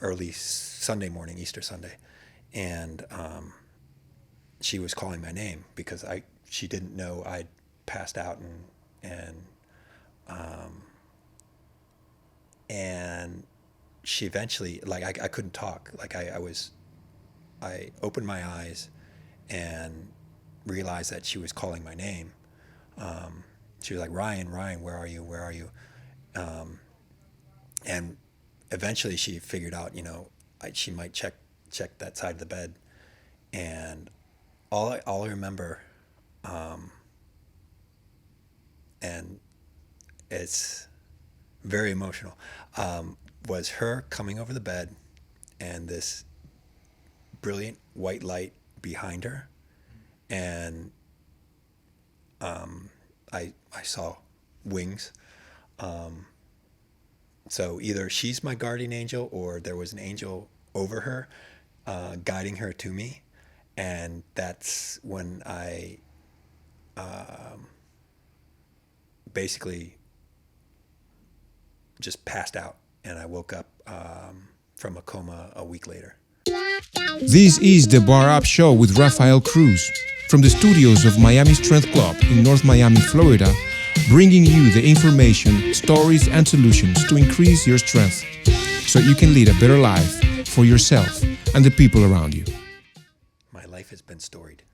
early Sunday morning, Easter Sunday, and she was calling my name because she didn't know I'd passed out, and she eventually, like, I couldn't talk. Like, I opened my eyes and realized that she was calling my name. She was like, Ryan, where are you? Where are you? And eventually she figured out, she might check that side of the bed. And all I remember, and it's very emotional, was her coming over the bed and this brilliant white light behind her. And I saw wings. So either she's my guardian angel or there was an angel over her, guiding her to me. And that's when I basically just passed out, and I woke up from a coma a week later. This is the Barupshow with Rafael Cruz from the studios of Miami Strength Club in North Miami, Florida, bringing you the information, stories, and solutions to increase your strength so you can lead a better life for yourself and the people around you. My life has been storied.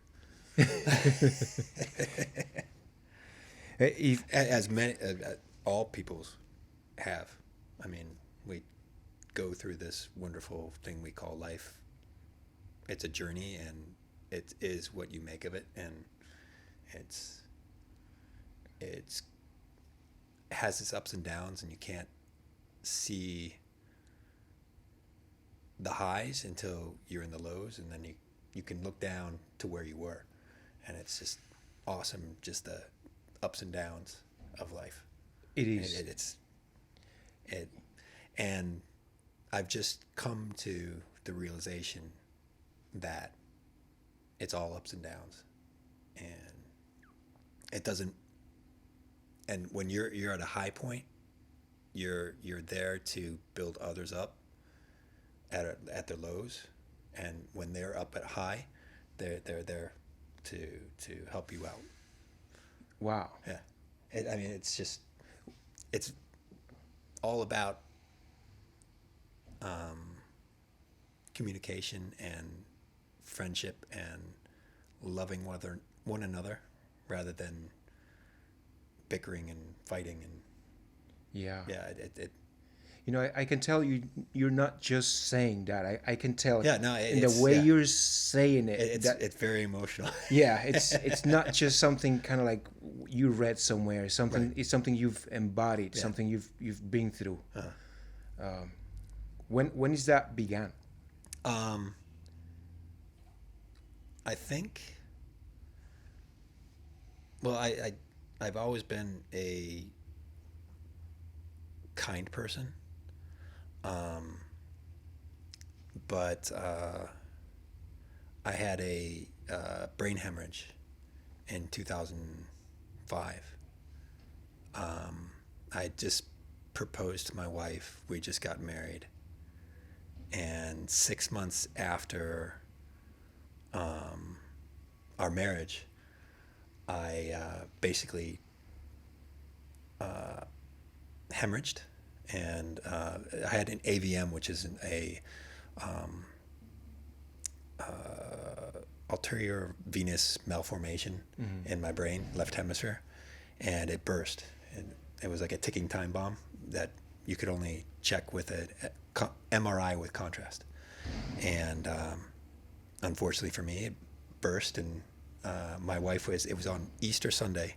As many, all people's have. I mean, we go through this wonderful thing we call life. It's a journey, and it is what you make of it, and it has its ups and downs, and you can't see the highs until you're in the lows, and then you can look down to where you were, and it's just awesome, just the ups and downs of life. It is. And I've just come to the realization that it's all ups and downs, and it doesn't. And when you're at a high point, you're there to build others up at their lows, and when they're up at high, they're there to help you out. Wow. Yeah, it's all about communication and friendship and loving one another rather than bickering and fighting. And yeah, it I can tell you're not just saying that. I can tell in the way you're saying it. It's very emotional. Yeah, it's not just something kind of like you read somewhere. Something. Right. It's something you've embodied. Yeah. Something you've been through. Uh-huh. When is that began? I think. Well, I've always been a kind person, but I had a brain hemorrhage in 2005. I just proposed to my wife. We just got married, and 6 months after our marriage, I basically hemorrhaged, and I had an AVM, which is a ulterior venous malformation in my brain, left hemisphere, and it burst. And it was like a ticking time bomb that you could only check with a MRI with contrast. And unfortunately for me, it burst, and my wife it was on Easter Sunday.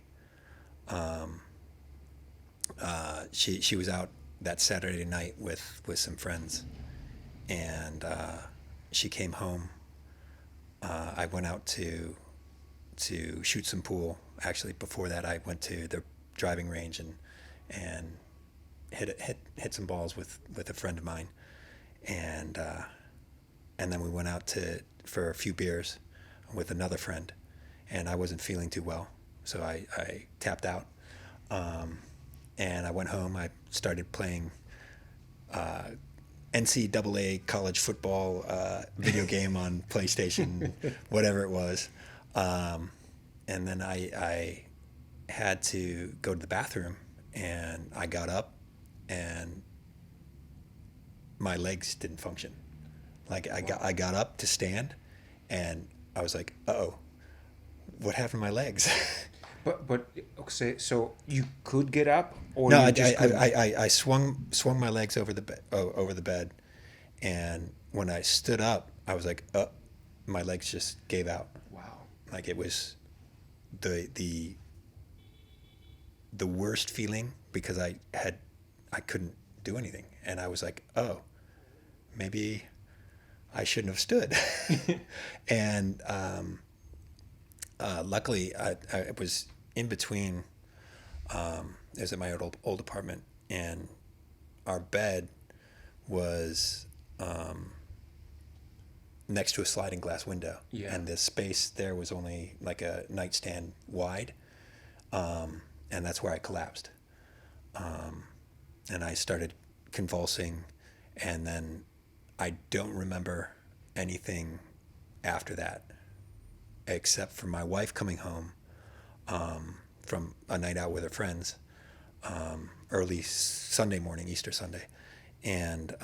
She was out that Saturday night with some friends, and she came home. I went out to shoot some pool. Actually, before that, I went to the driving range and hit some balls with a friend of mine, and then we went out for a few beers with another friend, and I wasn't feeling too well, so I tapped out, and I went home. I started playing NCAA college football video game on PlayStation, whatever it was. And then I had to go to the bathroom, and I got up, and my legs didn't function. Like I got up to stand, and I was like, uh-oh, what happened to my legs? But okay, so you could get up, or No, you just couldn't? I swung my legs over over the bed, and when I stood up, I was like, my legs just gave out. Wow. Like it was the worst feeling, because I couldn't do anything, and I was like, oh, maybe I shouldn't have stood. And luckily, I was in between. It was at my old apartment, and our bed was next to a sliding glass window. Yeah. And the space there was only like a nightstand wide, and that's where I collapsed. And I started convulsing, and then I don't remember anything after that, except for my wife coming home from a night out with her friends early Sunday morning, Easter Sunday, and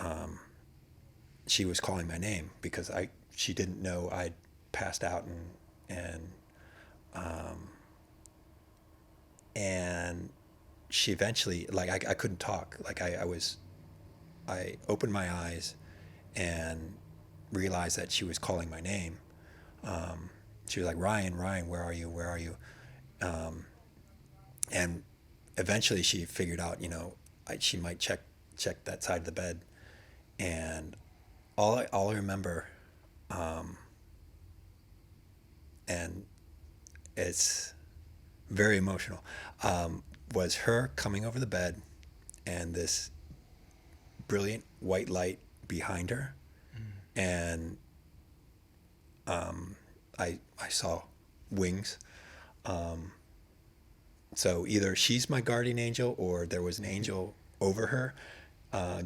she was calling my name because she didn't know I'd passed out, and she eventually, like, I couldn't talk. Like I opened my eyes and realized that she was calling my name. She was like, Ryan, where are you? And eventually she figured out, she might check that side of the bed. And all I remember, and it's very emotional, was her coming over the bed and this brilliant white light behind her. And I saw wings. So either she's my guardian angel, or there was an angel over her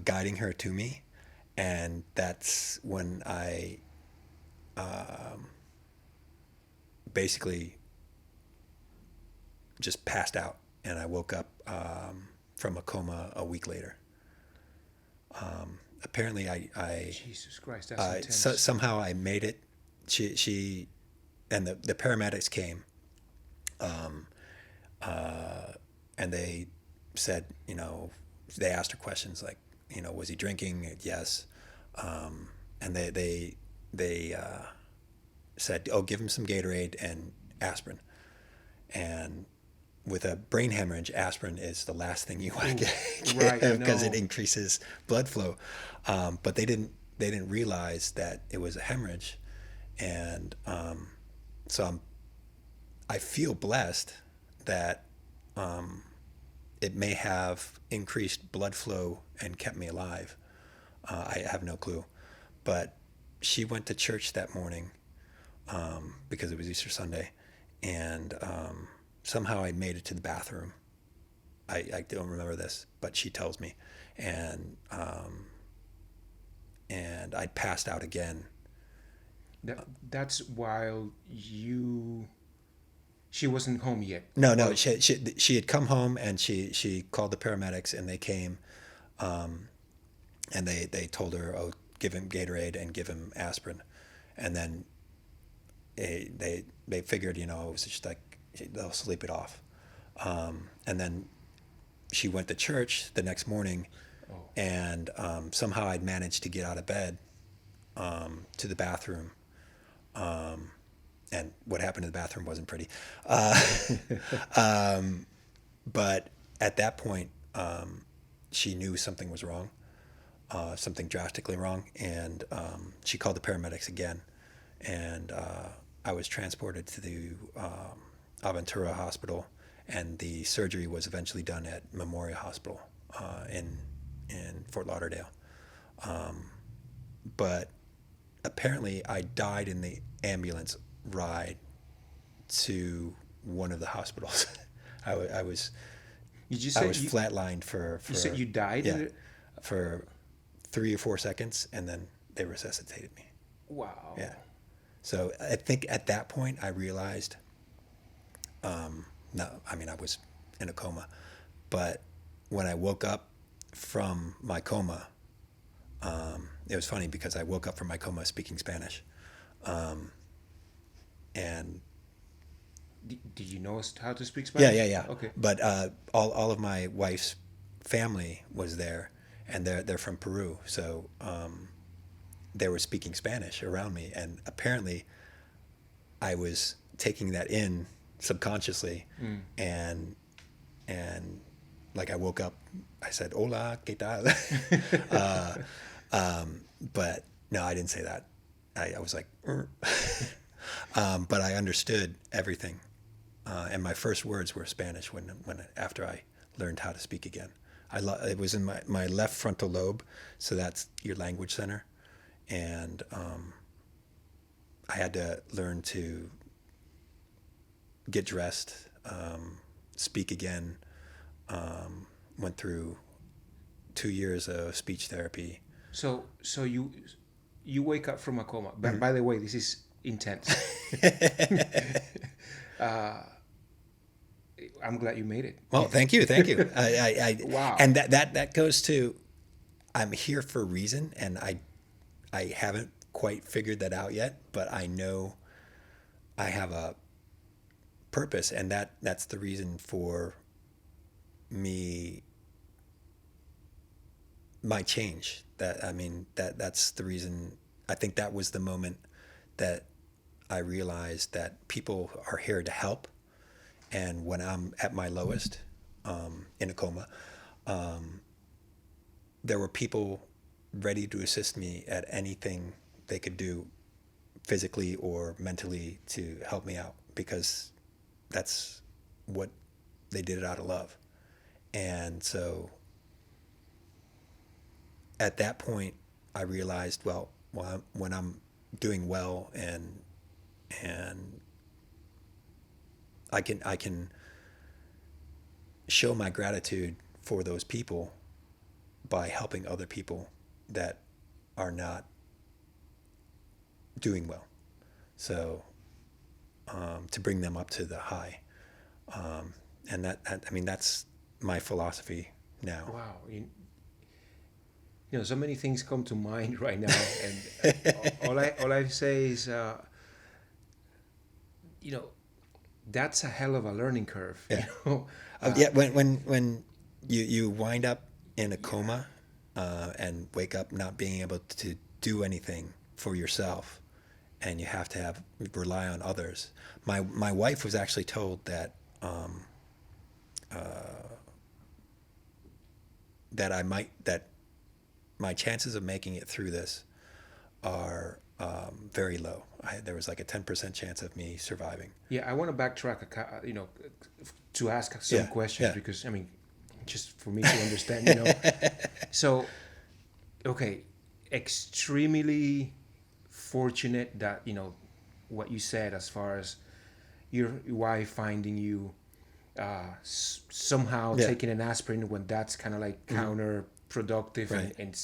guiding her to me. And that's when I basically just passed out, and I woke up from a coma a week later. Apparently I Jesus Christ, that's intense. somehow I made it. She and the paramedics came, and they said, they asked her questions like, was he drinking? Yes. And they said, oh, give him some Gatorade and aspirin. And with a brain hemorrhage, aspirin is the last thing you want to get, because it increases blood flow. But they didn't realize that it was a hemorrhage. And so I feel blessed that it may have increased blood flow and kept me alive. I have no clue. But she went to church that morning because it was Easter Sunday, and somehow I made it to the bathroom. I don't remember this, but she tells me, and I passed out again. That's while she wasn't home yet. No, she had come home, and she called the paramedics, and they came, and they told her, oh, give him Gatorade and give him aspirin, and then they figured, it was just like they'll sleep it off, and then she went to church the next morning, and somehow I'd managed to get out of bed to the bathroom. And what happened in the bathroom wasn't pretty. But at that point, she knew something was wrong, something drastically wrong. And she called the paramedics again. And I was transported to the Aventura Hospital. And the surgery was eventually done at Memorial Hospital in Fort Lauderdale. But apparently I died in the ambulance ride to one of the hospitals. I was flatlined for you said you died? Yeah, for 3 or 4 seconds, and then they resuscitated me. Wow. Yeah. So I think at that point I realized, no, I mean, I was in a coma, but when I woke up from my coma, it was funny because I woke up from my coma speaking Spanish. And Did you know how to speak yeah, Spanish? yeah, yeah. Okay. But all of my wife's family was there, and they're from Peru, so they were speaking Spanish around me, and apparently I was taking that in subconsciously, and like I woke up, I said "Hola, ¿qué tal?" But no, I didn't say that. I was like, but I understood everything, and my first words were Spanish when after I learned how to speak again. It was in my left frontal lobe, so that's your language center, and I had to learn to get dressed, speak again. Went through 2 years of speech therapy. So you wake up from a coma. But by the way, this is intense. I'm glad you made it. Well, thank you. I Wow. And that goes to, I'm here for a reason, and I haven't quite figured that out yet, but I know I have a purpose, and that's the reason for me, my change. That's the reason. I think that was the moment that I realized that people are here to help, and when I'm at my lowest, in a coma, there were people ready to assist me at anything they could do, physically or mentally, to help me out, because that's what they did it out of love. And so at that point, I realized, well, when I'm doing well, and I can show my gratitude for those people by helping other people that are not doing well. So to bring them up to the high, and that's my philosophy now. Wow. So many things come to mind right now, and all I say is, that's a hell of a learning curve. Yeah. Yeah. When you wind up in a coma, and wake up not being able to do anything for yourself, and you have to rely on others. My wife was actually told that that my chances of making it through this are very low. There was like a 10% chance of me surviving. Yeah, I want to backtrack, to ask some questions, yeah. because just for me to understand, So, okay, extremely fortunate that what you said, as far as your wife finding you, somehow taking an aspirin when that's kind of like counterproductive, Right. and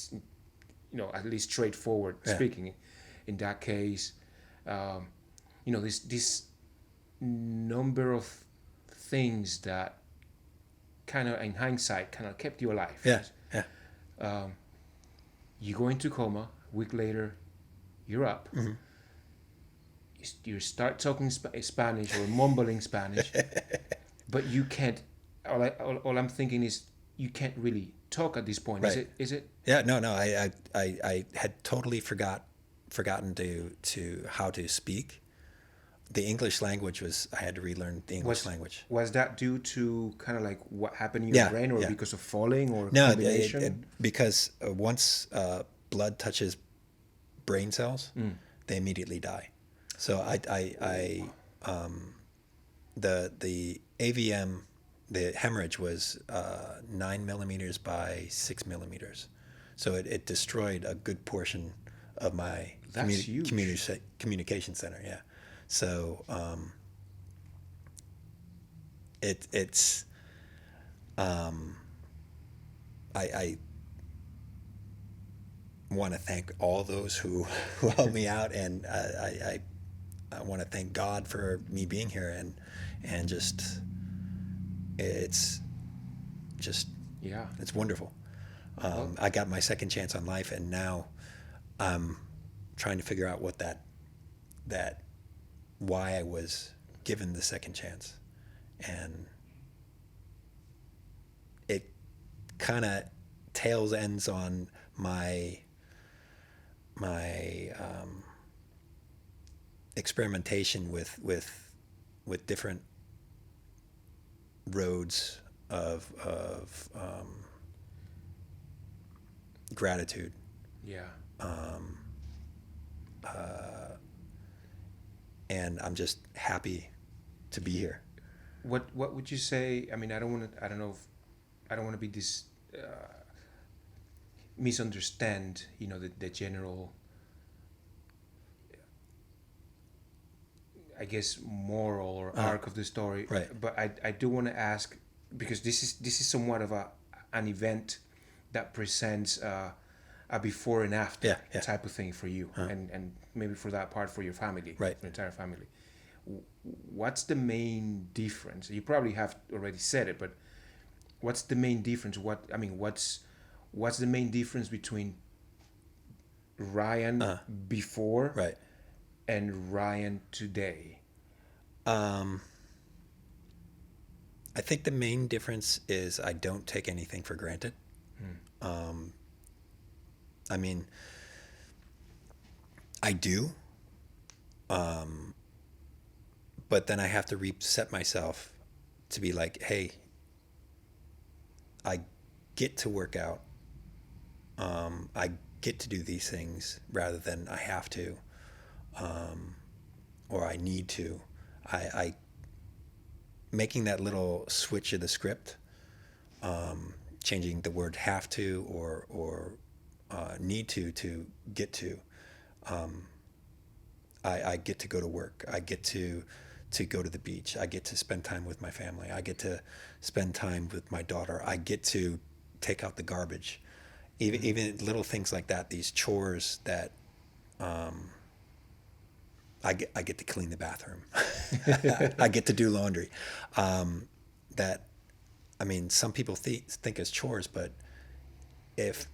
at least straightforward speaking. In that case, this number of things that kind of, in hindsight, kind of kept you alive. Yeah. You go into coma. A week later, you're up. Mm-hmm. You start talking Spanish or mumbling Spanish, but you can't. All I'm thinking is, you can't really talk at this point. Right. Is it? Yeah. No. I had totally forgotten to how to speak. The English language I had to relearn the English language. Was that due to kind of like what happened in your brain, or because of falling, or No, combination? because once blood touches brain cells, they immediately die. So the AVM, the hemorrhage was 9 millimeters by 6 millimeters. So it destroyed a good portion of my communication center. Yeah. So it's want to thank all those who helped me out, and I want to thank God for me being here, and just it's just Yeah. it's wonderful. Well, I got my second chance on life, and now I'm trying to figure out what that why I was given the second chance, and it kind of tails ends on my experimentation with different roads of gratitude. yeah. And I'm just happy to be here. What would you say? I mean, I don't want to. I don't know. I don't want to be this misunderstand. The general. I guess moral or arc of the story. Right. But I do want to ask, because this is somewhat of an event that presents a before and after Yeah. type of thing for you, and maybe for that part for your family, Right. for your entire family. What's the main difference? You probably have already said it, but what's the main difference? What's the main difference between Ryan before Right. and Ryan today? I think the main difference is I don't take anything for granted. I mean, I do, but then I have to reset myself to be like, hey, I get to work out. I get to do these things rather than I have to, or I need to. I making that little switch of the script, changing the word have to or need to get to. I get to go to work. I get to go to the beach. I get to spend time with my family. I get to spend time with my daughter. I get to take out the garbage. Even little things like that, these chores that I get to clean the bathroom. I get to do laundry. That, I mean, some people think as chores, but if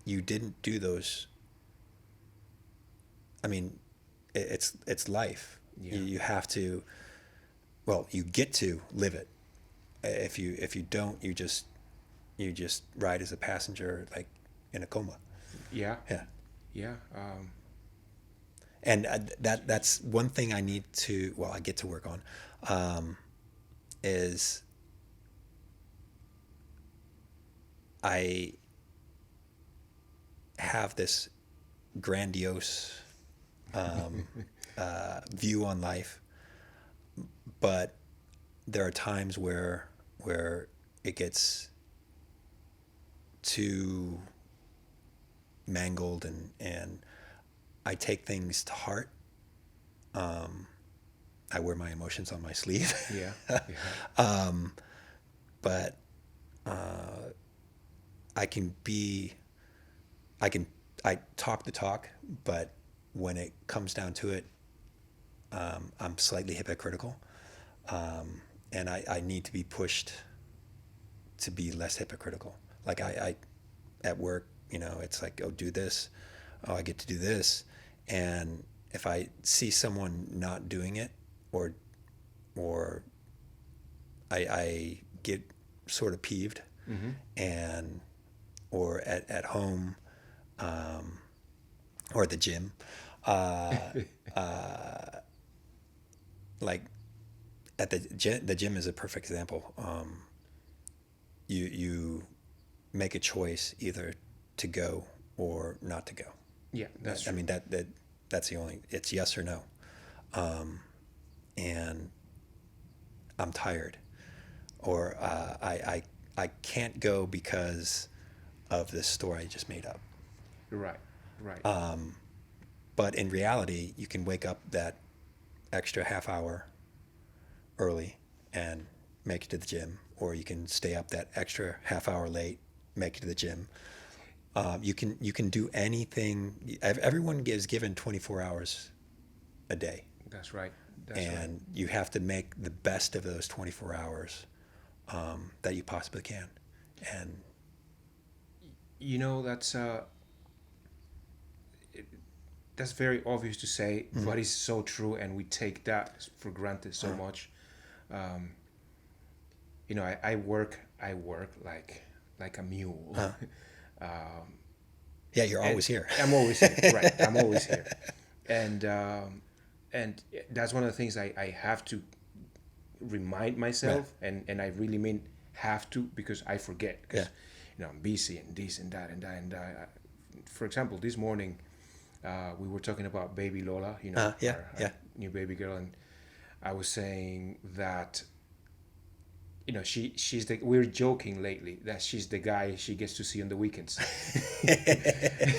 you didn't do those, I mean, it's life. Yeah. You have to. Well, you get to live it. If you don't, you just ride as a passenger, like in a coma. Yeah. Yeah. Yeah. And that's one thing I need to. Well, I get to work on, is I have this grandiose view on life, but there are times where it gets too mangled, and I take things to heart. I wear my emotions on my sleeve. Yeah. Yeah. But I talk the talk, but when it comes down to it, I'm slightly hypocritical, and I need to be pushed to be less hypocritical. Like I at work, it's like, oh, do this, oh, I get to do this, and if I see someone not doing it, or I get sort of peeved, and or at home, or at the gym, like at the gym is a perfect example. You make a choice either to go or not to go. Yeah. That's true. I mean that's the only. It's yes or no, and I'm tired, or I can't go because of this story I just made up. Right. Right. But in reality, you can wake up that extra half hour early and make it to the gym, or you can stay up that extra half hour late, make it to the gym. You can do anything. Everyone is given 24 hours a day, That's right. That's right. and you have to make the best of those 24 hours that you possibly can. And You know, that's very obvious to say, but it's so true, and we take that for granted so much. Um, you know, I work like a mule. um, yeah, you're and always here. I'm always here, right? I'm always here, and that's one of the things I have to remind myself, and I really mean have to, because I forget, because Yeah. you know, I'm busy and this and that and that and that. For example, this morning we were talking about baby Lola, you know, Yeah, our yeah. new baby girl, and I was saying that, you know, she's the, we're joking lately that she's the guy she gets to see on the weekends.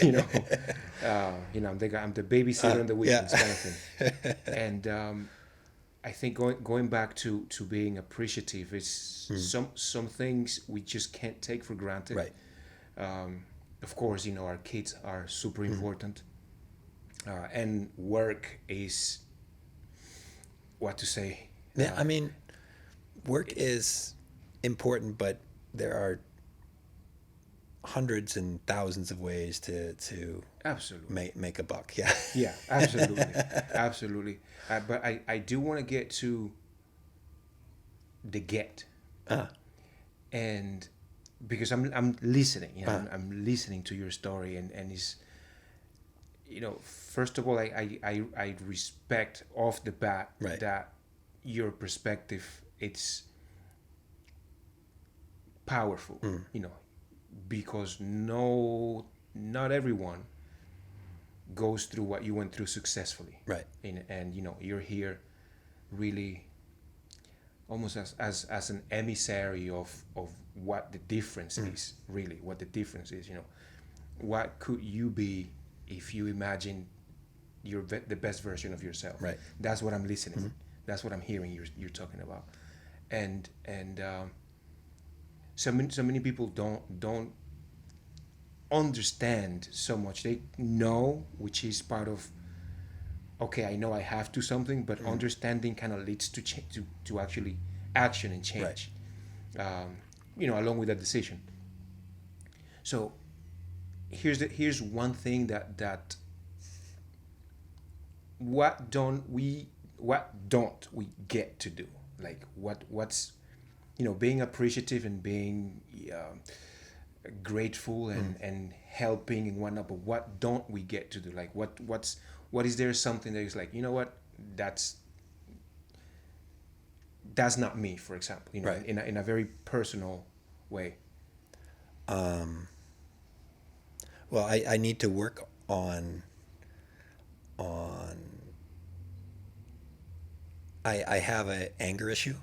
you know, I'm the babysitter on the Yeah. weekends, kind of thing. And I think going back to being appreciative is some things we just can't take for granted. Right. Of course, you know, our kids are super important, and work is, what to say. Yeah, I mean, work is important, but there are hundreds and thousands of ways to Absolutely. make a buck. Yeah. Yeah, absolutely, absolutely. But I do want to get to the get, Uh, and because I'm listening, you know, I'm listening to your story, and it's, you know, first of all, I respect off the bat Right. that your perspective, it's powerful, you know, because not everyone goes through what you went through successfully, Right. and you know, you're here really almost as an emissary of what the difference is, really what the difference is, you know, what could you be if you imagine the best version of yourself. Right. That's what I'm listening, that's what I'm hearing you're talking about. And so many people don't understand so much. They know, which is part of, okay, I know I have to something, but understanding kind of leads to to actually action and change. You know, along with that decision. So here's one thing that what don't we get to do, like what's, you know, being appreciative and being grateful and helping and whatnot, but what don't we get to do? Like what is there something that is like, you know what, that's not me, for example, you know, Right. in a very personal way. Well, I need to work on I have an anger issue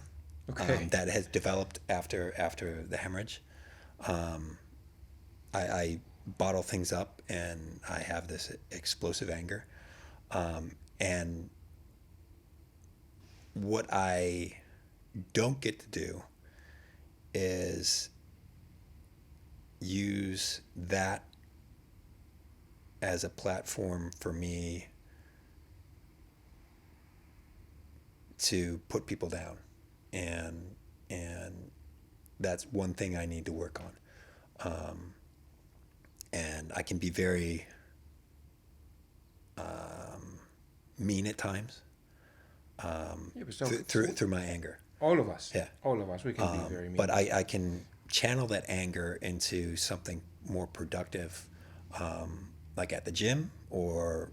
Okay. that has developed after the hemorrhage. I bottle things up, and I have this explosive anger. And what I don't get to do is use that as a platform for me to put people down, and that's one thing I need to work on. And I can be very mean at times Yeah, but so through my anger. all of us, Yeah. all of us, we can be very mean. But I can channel that anger into something more productive, like at the gym or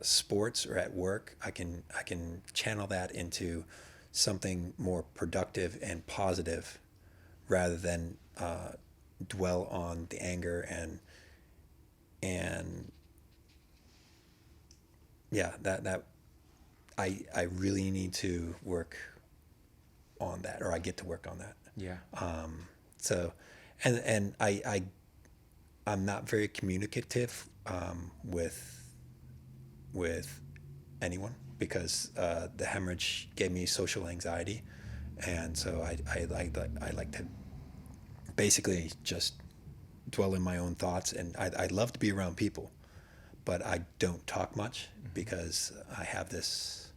sports or at work. I can channel that into something more productive and positive, rather than dwell on the anger and yeah, that I really need to work on that, or I get to work on that. Yeah. So, and I'm not very communicative with anyone, because the hemorrhage gave me social anxiety, and so I like to basically just dwell in my own thoughts, and I love to be around people, but I don't talk much because I have this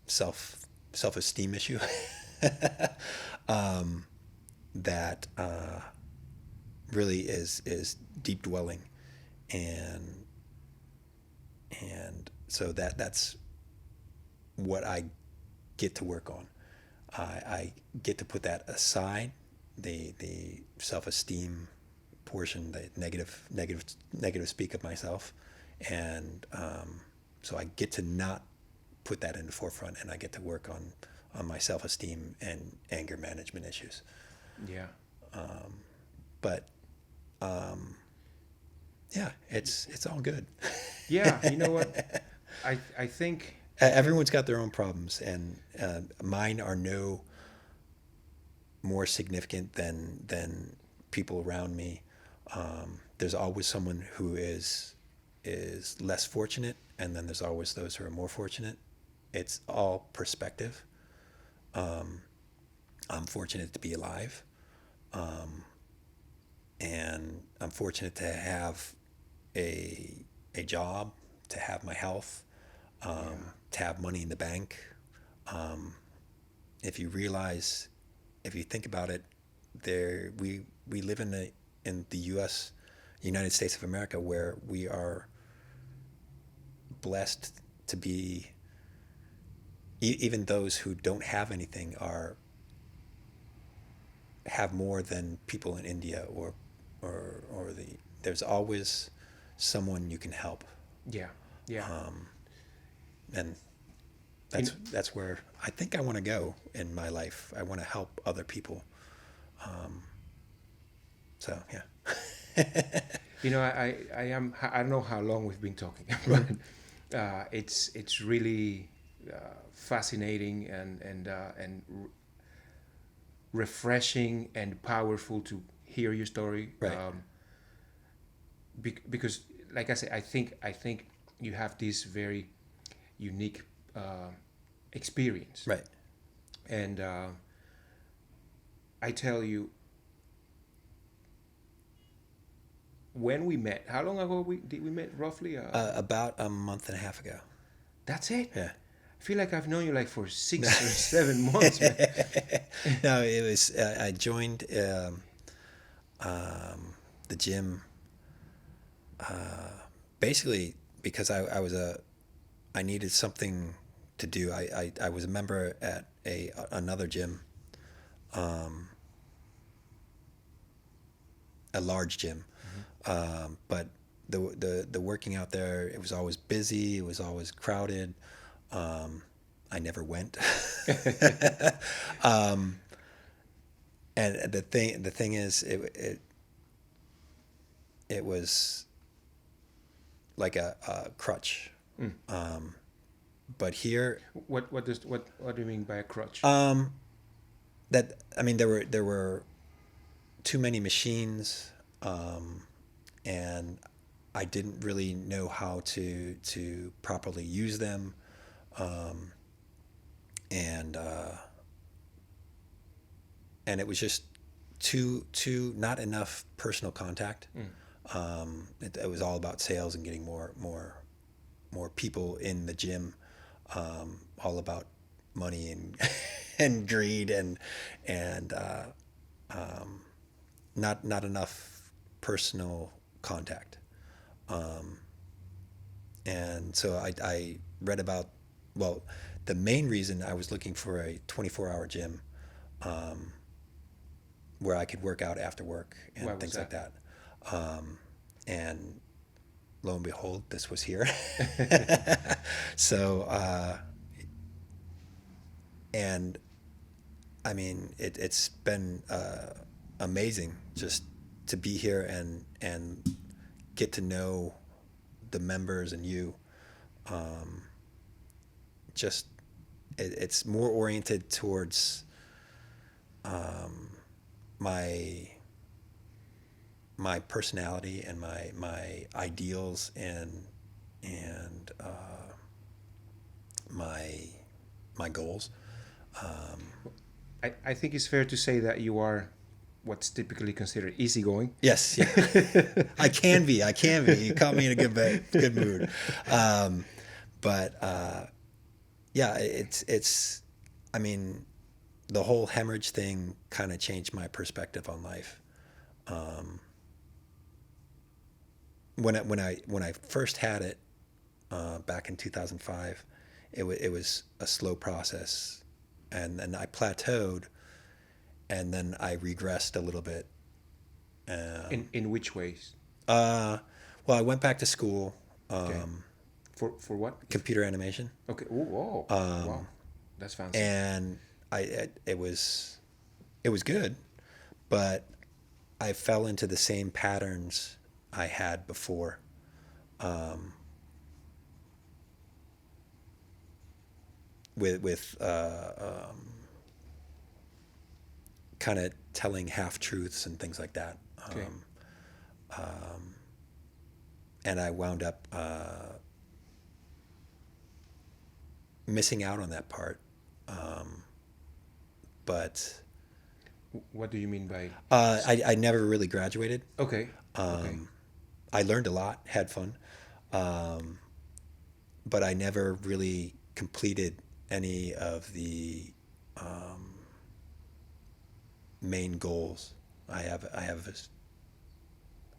self-esteem issue that really is deep dwelling, and so that's what I get to work on. I get to put that aside, the self-esteem portion, the negative speak of myself, and so I get to not put that in the forefront, and I get to work on my self-esteem and anger management issues. Yeah. But yeah, it's all good. Yeah, you know what? I think Everyone's got their own problems, and mine are no more significant than people around me. There's always someone who is less fortunate, and then there's always those who are more fortunate. It's all perspective. I'm fortunate to be alive, and I'm fortunate to have a job, to have my health, to have money in the bank. If you think about it, we live in the U.S., United States of America, where we are blessed to be. Even those who don't have anything have more than people in India or there's always someone you can help. yeah. And that's where I think I want to go in my life. I want to help other people. So yeah. You know, I don't know how long we've been talking, but it's really fascinating and refreshing and powerful to hear your story. Right. Because, like I said, I think you have this very unique experience. Right. And I tell you, when we met, how long ago did we met roughly? About a month and a half ago. That's it? Yeah. I feel like I've known you like for 6 or 7 months, man. No, it was I joined the gym basically because I needed something to do. I was a member at another gym, a large gym, but the working out there, it was always busy. It was always crowded. I never went. And the thing is, it was like a crutch. But here, What do you mean by a crutch? there were too many machines, and I didn't really know how to properly use them, and it was just too not enough personal contact. It was all about sales and getting more people in the gym, all about money and and greed and not enough personal contact. And so I read about, well, the main reason I was looking for a 24-hour gym where I could work out after work and things like that. And lo and behold, this was here. So, and I mean, it's been amazing just to be here and get to know the members and you. Just it's more oriented towards my personality and my ideals and my goals. I think it's fair to say that you are what's typically considered easygoing. Yes, yeah. I can be. You caught me in a good mood. But yeah, it's. I mean, the whole hemorrhage thing kind of changed my perspective on life. When I first had it back in 2005, it was a slow process, and then I plateaued, and then I regressed a little bit. In which ways? Well, I went back to school. Okay. For what? Computer animation. Okay. Ooh, whoa. Wow. That's fancy. And it was good, but I fell into the same patterns I had before. With kind of telling half truths and things like that. Okay. And I wound up missing out on that part. But What do you mean by? I never really graduated. Okay. Okay. I learned a lot, had fun, but I never really completed any of the main goals. I have this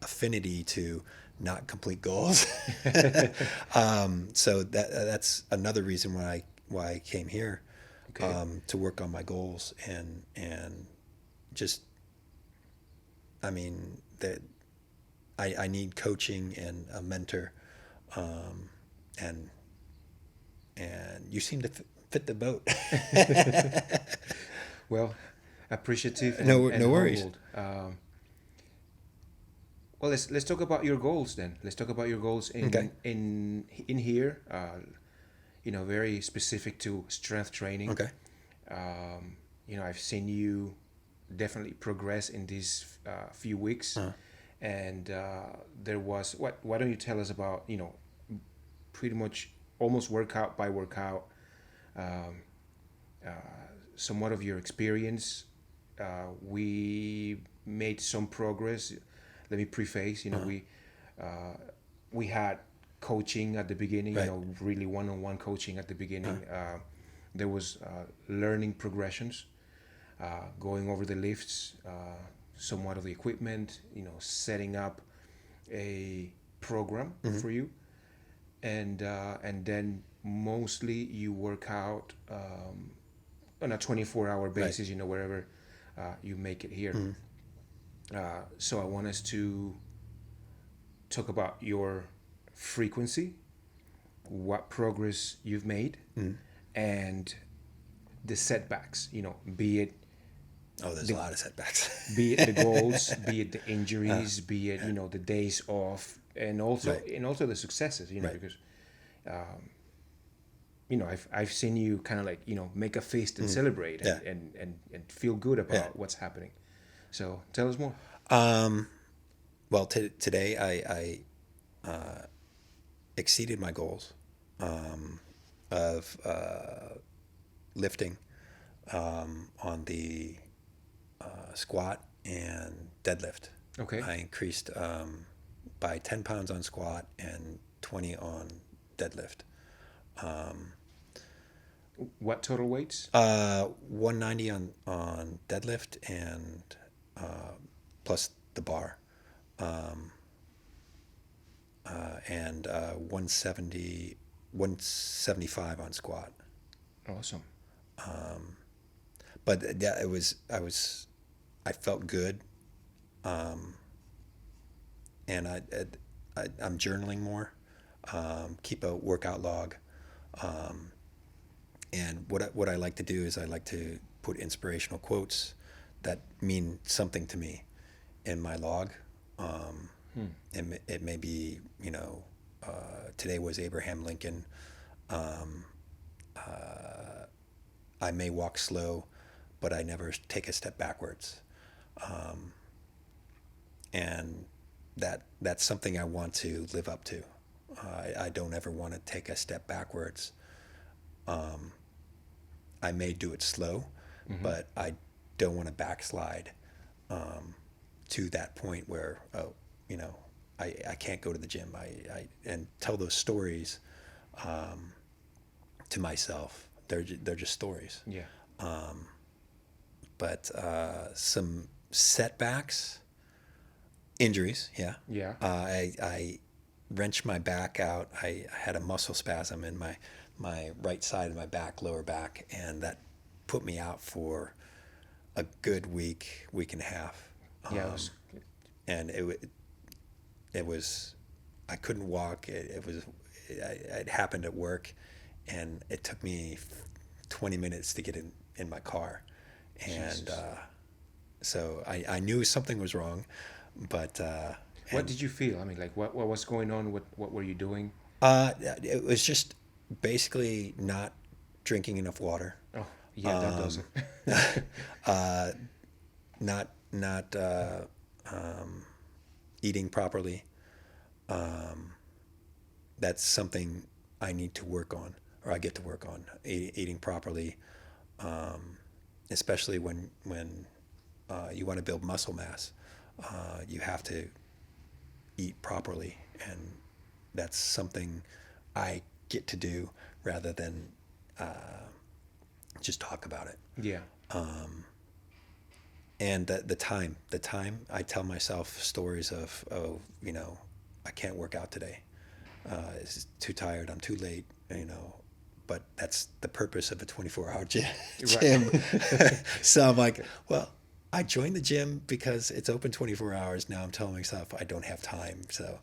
affinity to not complete goals. So that's another reason why I came here. Okay. To work on my goals and just, I mean, that I need coaching and a mentor, and you seem to fit the boat. Well, appreciative. And, No and worries. humbled. Well, let's talk about your goals then. Let's talk about your goals Okay. in here. Very specific to strength training. Okay. I've seen you definitely progress in these few weeks, and there was what? Why don't you tell us about pretty much almost workout by workout, somewhat of your experience. We made some progress. Let me preface. We had coaching at the beginning. Right. Really one-on-one coaching at the beginning. There was learning progressions, going over the lifts, somewhat of the equipment. Setting up a program for you, and then mostly you work out on a 24-hour basis. Right. Wherever you make it here. So I want us to talk about your frequency, what progress you've made, and the setbacks. Be it Oh, there's a lot of setbacks. be it the goals, be it the injuries, be it the days off, and also Right. the successes. Right. Because I've seen you kind of make a fist and celebrate Yeah. and feel good about what's happening. So tell us more. Well, today I exceeded my goals of lifting on the squat and deadlift. Okay. I increased by 10 pounds on squat and 20 on deadlift. What total weights? 190 on deadlift and plus the bar, and 175 on squat. Awesome. But yeah, I felt good, and I'm journaling more, keep a workout log, and what I like to do is I like to put inspirational quotes that mean something to me in my log. And it may be, today was Abraham Lincoln. I may walk slow, but I never take a step backwards. And that's something I want to live up to. I don't ever want to take a step backwards. I may do it slow, but I don't want to backslide to that point where, I can't go to the gym. And tell those stories to myself. They're just stories. Yeah. But some setbacks, injuries, yeah. Yeah. I wrenched my back out. I had a muscle spasm in my right side of my back, lower back, and that put me out for a good week and a half. Yeah. And it was, I couldn't walk. It happened at work, and it took me 20 minutes to get in my car. And so I knew something was wrong, but what did you feel? I mean, like, what was going on? What were you doing? it was just basically not drinking enough water. Oh, yeah, that does it. Not eating properly. That's something I need to work on, or I get to work on, eating properly, especially when you want to build muscle mass. You have to eat properly, and that's something I get to do rather than just talk about it. Yeah. And the time, I tell myself stories of, I can't work out today. It's too tired. I'm too late. But that's the purpose of a 24-hour gym. Right. So I'm like, well, I joined the gym because it's open 24 hours. Now I'm telling myself I don't have time. So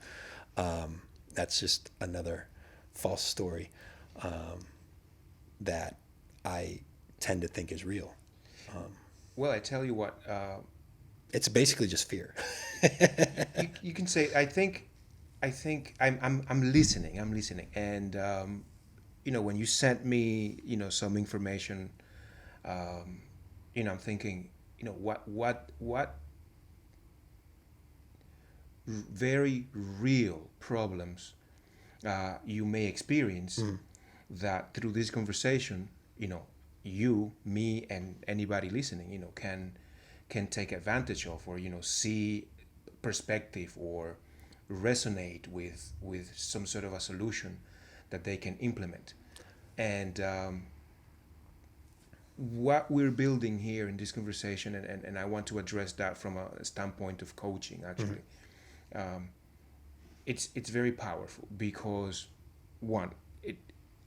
that's just another false story that I tend to think is real. Well, I tell you what. It's basically just fear. you can say. I think I'm listening. And when you sent me some information, I'm thinking, what very real problems you may experience that through this conversation, you, me, and anybody listening, can take advantage of, or see perspective, or resonate with some sort of a solution that they can implement. And what we're building here in this conversation, and I want to address that from a standpoint of coaching, actually. It's very powerful because, one,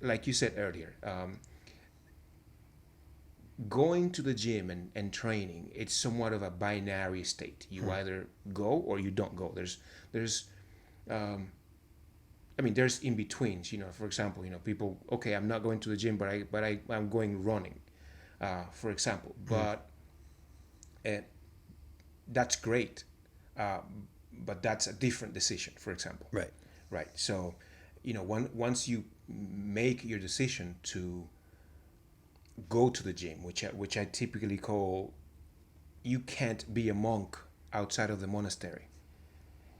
like you said earlier, going to the gym and training, it's somewhat of a binary state. You either go or you don't go. There's in betweens. For example, people, okay, I'm not going to the gym, but I'm going running, for example. But that's great, but that's a different decision, for example. Right. So, once you make your decision to go to the gym, which I typically call, you can't be a monk outside of the monastery.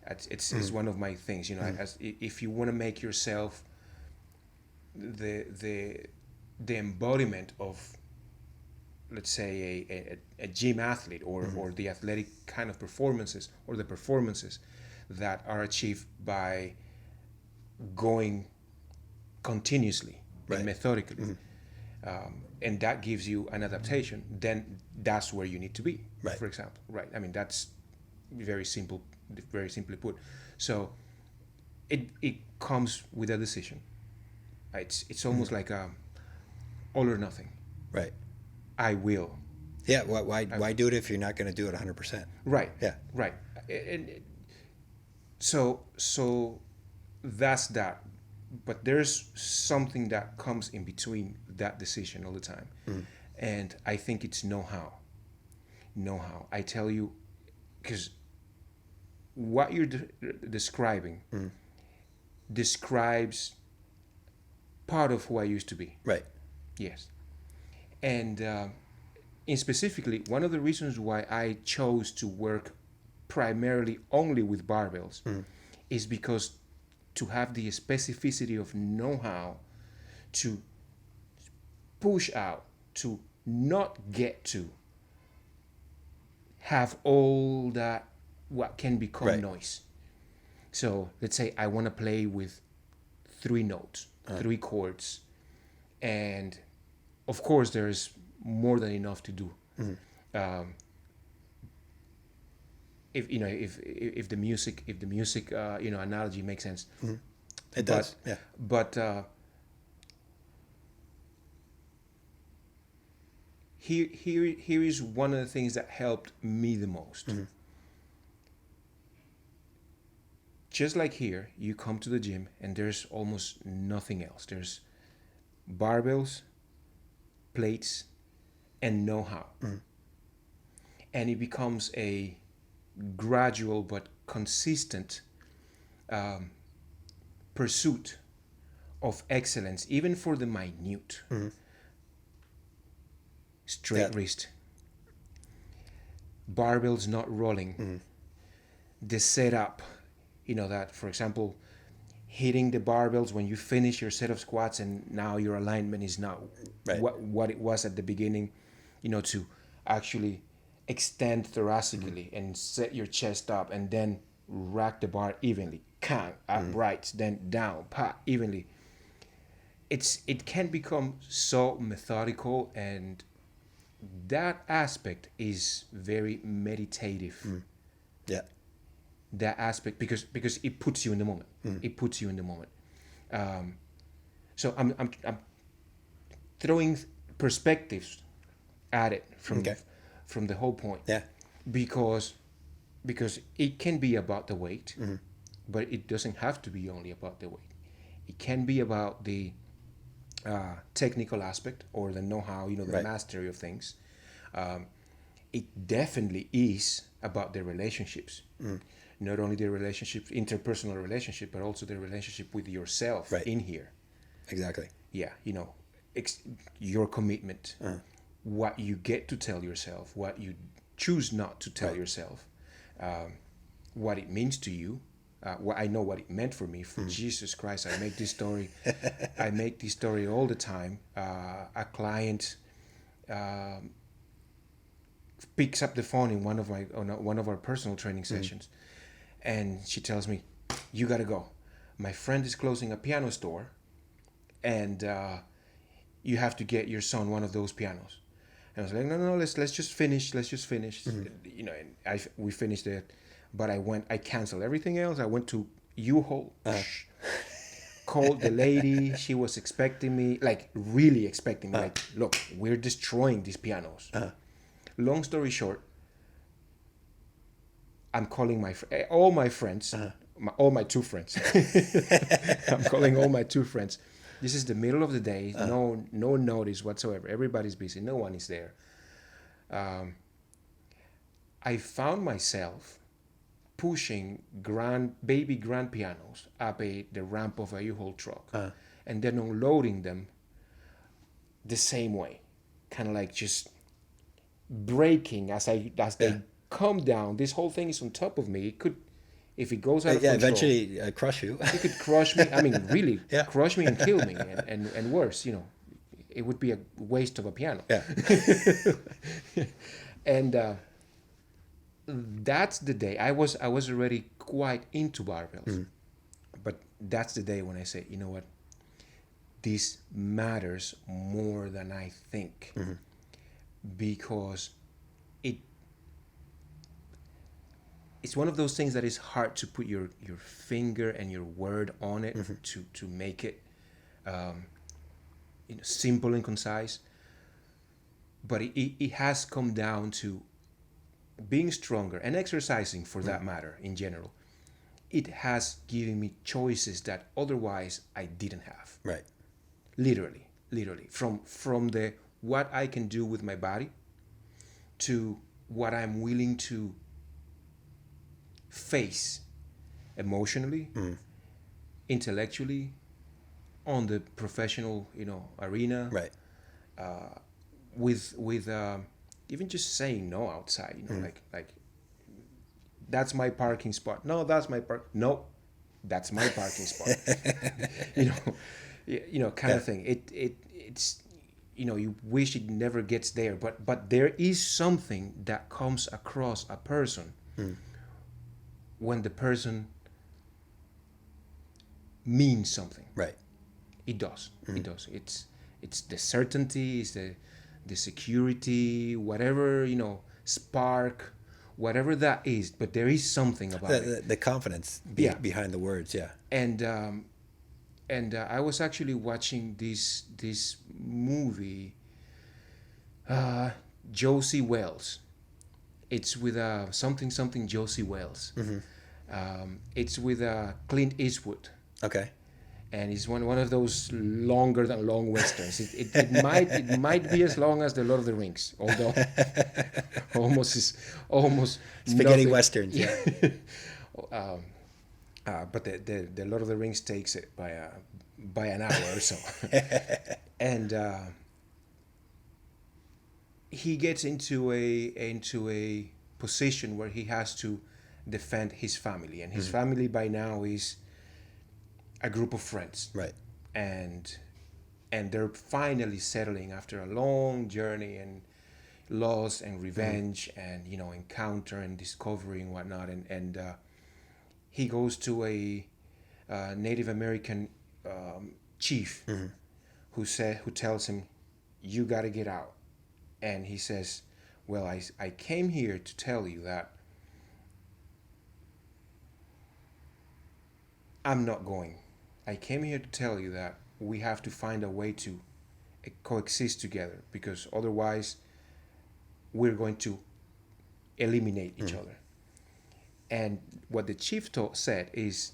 It's one of my things, as if you want to make yourself the embodiment of, let's say, a gym athlete, or the athletic kind of performances, or the performances that are achieved by going continuously and methodically. And that gives you an adaptation, then that's where you need to be, for example. Right. I mean, that's very simply put. So it comes with a decision. It's almost like all or nothing. Right. I will. Yeah. Why do it if you're not going to do it 100%? Right. Yeah. Right. And so that's that. But there's something that comes in between that decision all the time. And I think it's know-how. I tell you, because what you're describing describes part of who I used to be. Right. Yes. And in specifically, one of the reasons why I chose to work primarily only with barbells is because to have the specificity of know-how to push out, to not get to have all that what can become Right. noise. So let's say I want to play with 3 notes, 3 chords, and of course there's more than enough to do. If the music analogy makes sense. It does. Yeah. But here is one of the things that helped me the most. Just like here, you come to the gym and there's almost nothing else. There's barbells, plates, and know-how. And it becomes a gradual but consistent pursuit of excellence, even for the minute. Straight wrist, barbells not rolling, the setup, that, for example, hitting the barbells when you finish your set of squats and now your alignment is not what it was at the beginning, to actually extend thoracically and set your chest up and then rack the bar evenly, upright, then down, evenly. It can become so methodical, and that aspect is very meditative. Yeah. That aspect, because it puts you in the moment. It puts you in the moment. So I'm throwing perspectives at it from the whole point. Yeah. Because it can be about the weight, but it doesn't have to be only about the weight. It can be about the technical aspect or the know-how, the mastery of things. It definitely is about the relationships. Not only the relationships, interpersonal relationship, but also the relationship with yourself in here. Exactly. Yeah, your commitment, what you get to tell yourself, what you choose not to tell yourself, what it means to you. I know what it meant for me. For Jesus Christ, I make this story. I make this story all the time. A client picks up the phone in one of our personal training sessions, and she tells me, "You gotta go. My friend is closing a piano store, and you have to get your son one of those pianos." And I was like, "No, let's just finish. Let's just finish." And we finished it. But I canceled everything else. I went to U-Haul, called the lady. She was expecting me, like really expecting me. Like, look, we're destroying these pianos. Long story short, I'm calling all my friends, all my 2 friends. I'm calling all my 2 friends. This is the middle of the day. No notice whatsoever. Everybody's busy. No one is there. I found myself pushing baby grand pianos up the ramp of a U-Haul truck, and then unloading them the same way, kind of like just breaking as they come down. This whole thing is on top of me. It could, if it goes out of control, eventually crush you. it could crush me. I mean, really, crush me and kill me, and worse. It would be a waste of a piano. Yeah. And that's the day I was already quite into barbells, but that's the day when I say, you know what, this matters more than I think, because it's one of those things that is hard to put your finger and your word on it, to make it simple and concise, but it has come down to being stronger and exercising, for that matter, in general. It has given me choices that otherwise I didn't have. Right. Literally, from the what I can do with my body to what I'm willing to face emotionally, intellectually, on the professional, arena. Right. With even just saying no outside, like that's my parking spot. No, that's my No, that's my parking spot. Kind of thing. It's you wish it never gets there, but there is something that comes across a person when the person means something. Right. It does. It does. It's the certainty, it's the security, whatever, spark, whatever that is, but there is something about it. The confidence Yeah. behind the words. Yeah. And I was actually watching this movie, Josie Wells. It's with something Josie Wells. It's with Clint Eastwood, Okay. and it's one of those longer than long westerns. It might be as long as the Lord of the Rings, although almost Spaghetti nothing. westerns. Yeah. But the Lord of the Rings takes it by an hour or so, and he gets into a position where he has to defend his family, and his family by now is a group of friends, Right. and they're finally settling after a long journey and loss and revenge and encounter and discovery and whatnot, and he goes to a Native American chief who tells him, "You got to get out," and he says, "Well, I came here to tell you that I'm not going. I came here to tell you that we have to find a way to coexist together, because otherwise we're going to eliminate each other." And what the chief said is,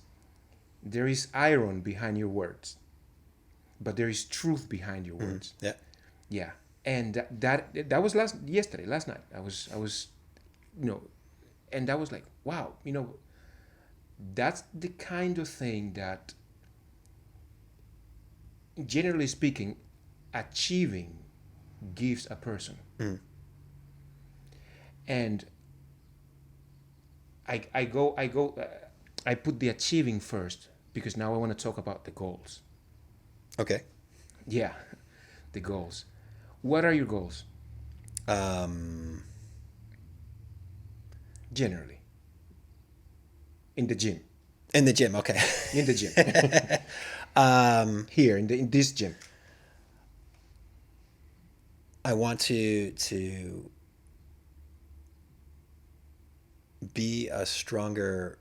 there is iron behind your words, but there is truth behind your words. Yeah. Yeah, and that was last night. I was, and I was like, wow, that's the kind of thing that, generally speaking, achieving gives a person. And I put the achieving first, because now I want to talk about the goals. Okay. Yeah, the goals. What are your goals? Generally. In the gym. In the gym. Okay. In the gym. Here in this gym. I want to be a stronger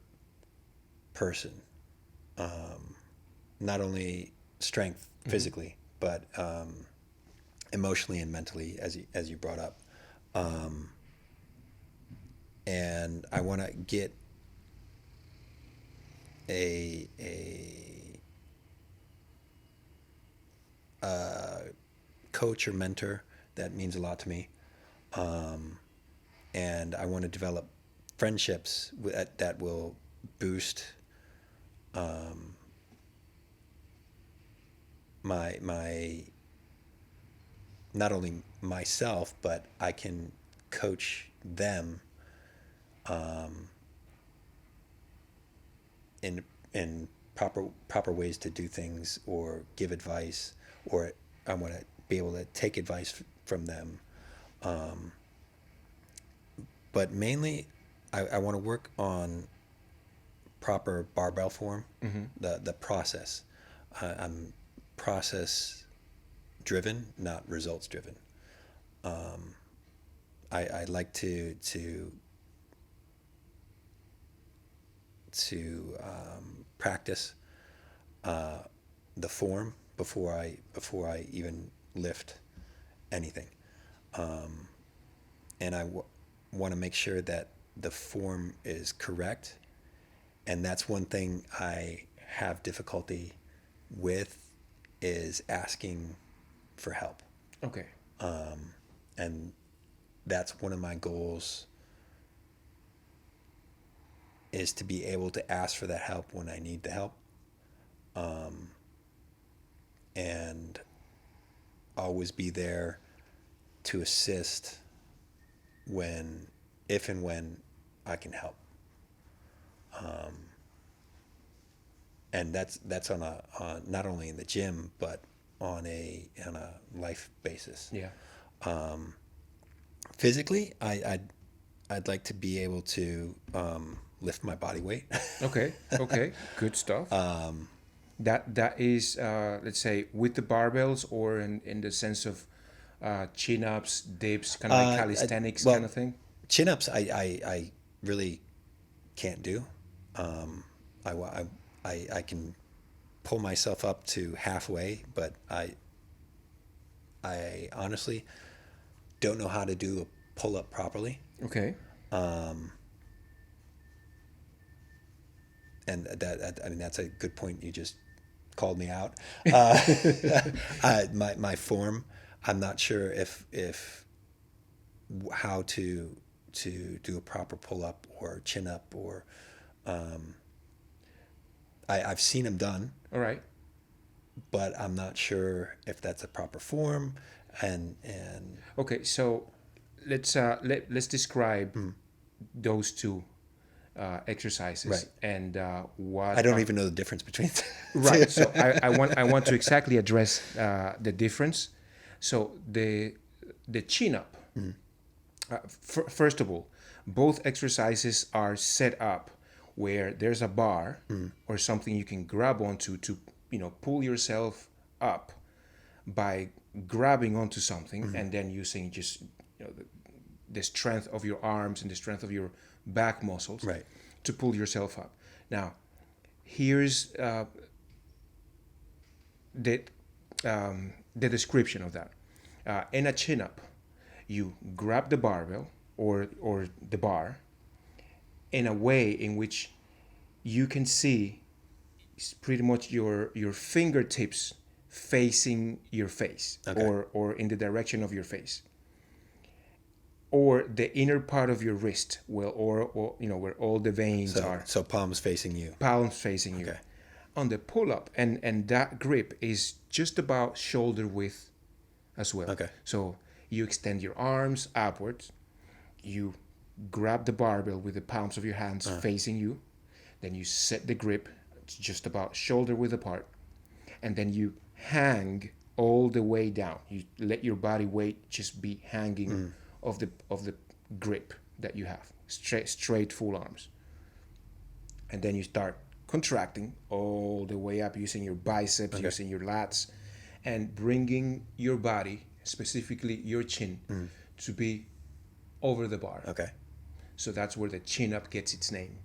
person. Not only strength physically, but emotionally and mentally, as you brought up. And I want to get a coach or mentor that means a lot to me, and I want to develop friendships that will boost my not only myself, but I can coach them in proper ways to do things or give advice, or I want to be able to take advice from them. But mainly, I want to work on proper barbell form, the process. I'm process driven, not results driven. I like to practice the form before I even lift anything, and I want to make sure that the form is correct, and that's one thing I have difficulty with, is asking for help. Okay. And that's one of my goals, is to be able to ask for that help when I need the help, and always be there to assist if and when I can help. And that's on not only in the gym, but on a life basis. Yeah. Physically, I'd like to be able to lift my body weight. Okay. Okay. Good stuff. That is, let's say, with the barbells, or in the sense of chin ups, dips, kind of like calisthenics kind of thing. Chin ups, I really can't do. I can pull myself up to halfway, but I honestly don't know how to do a pull up properly. Okay. And I mean, that's a good point. You just called me out. My form, I'm not sure if how to do a proper pull up or chin up, or I've seen them done, All right. but I'm not sure if that's a proper form. And Okay. So let's describe those two exercises, Right. and what I don't even know the difference between right. So I want to exactly address the difference. So the chin up. First of all, both exercises are set up where there's a bar or something you can grab onto to pull yourself up by grabbing onto something, and then using just the strength of your arms and the strength of your back muscles, Right. to pull yourself up. Now, here's the description of that. In a chin up, you grab the barbell or the bar in a way in which you can see pretty much your fingertips facing your face, Okay. or in the direction of your face, or the inner part of your wrist, well, or where all the veins are, so palms facing you. palms facing you. Okay. On the pull up, and that grip is just about shoulder width as well. Okay. So you extend your arms upwards, you grab the barbell with the palms of your hands facing you, then you set the grip, it's just about shoulder width apart, and then you hang all the way down. You let your body weight just be hanging of the grip that you have, straight full arms, and then you start contracting all the way up using your biceps, using your lats, and bringing your body, specifically your chin, to be over the bar. Okay. So that's where the chin up gets its name.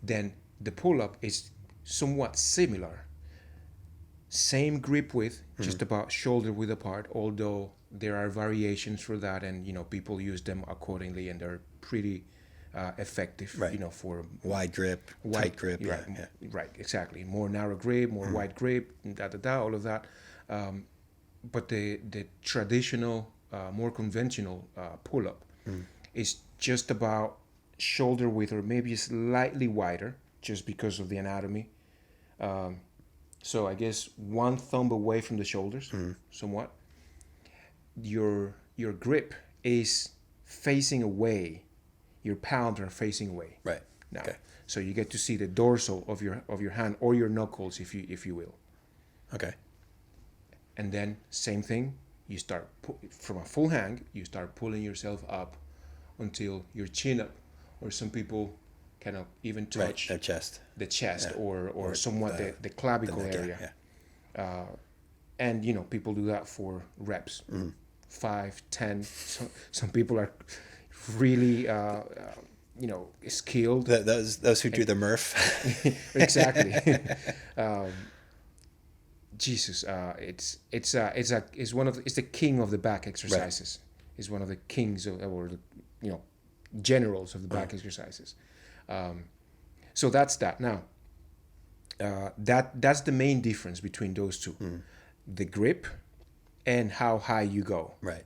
Then the pull up is somewhat similar. Same grip width, just about shoulder width apart, although there are variations for that, and people use them accordingly, and they're pretty effective. Right. For Wide grip, tight grip. Right, Yeah. right, exactly. More narrow grip, more wide grip, all of that. But the traditional, more conventional pull up is just about shoulder width, or maybe slightly wider, just because of the anatomy. So I guess one thumb away from the shoulders, somewhat. Your grip is facing away. Your palms are facing away. Right. Now, Okay. so you get to see the dorsal of your hand, or your knuckles, if you will. Okay. And then same thing. You start from a full hang. You start pulling yourself up until your chin up, or some people kind of even touch Their chest. the chest, Yeah. or somewhat the clavicle neck, area. Yeah. And people do that for reps, 5, 10. Some people are really skilled. Those who do the Murph. Exactly. Jesus, it's the king of the back exercises. Right. It's one of the kings or the generals of the back exercises. So that's that. Now, that's the main difference between those two, the grip and how high you go. Right.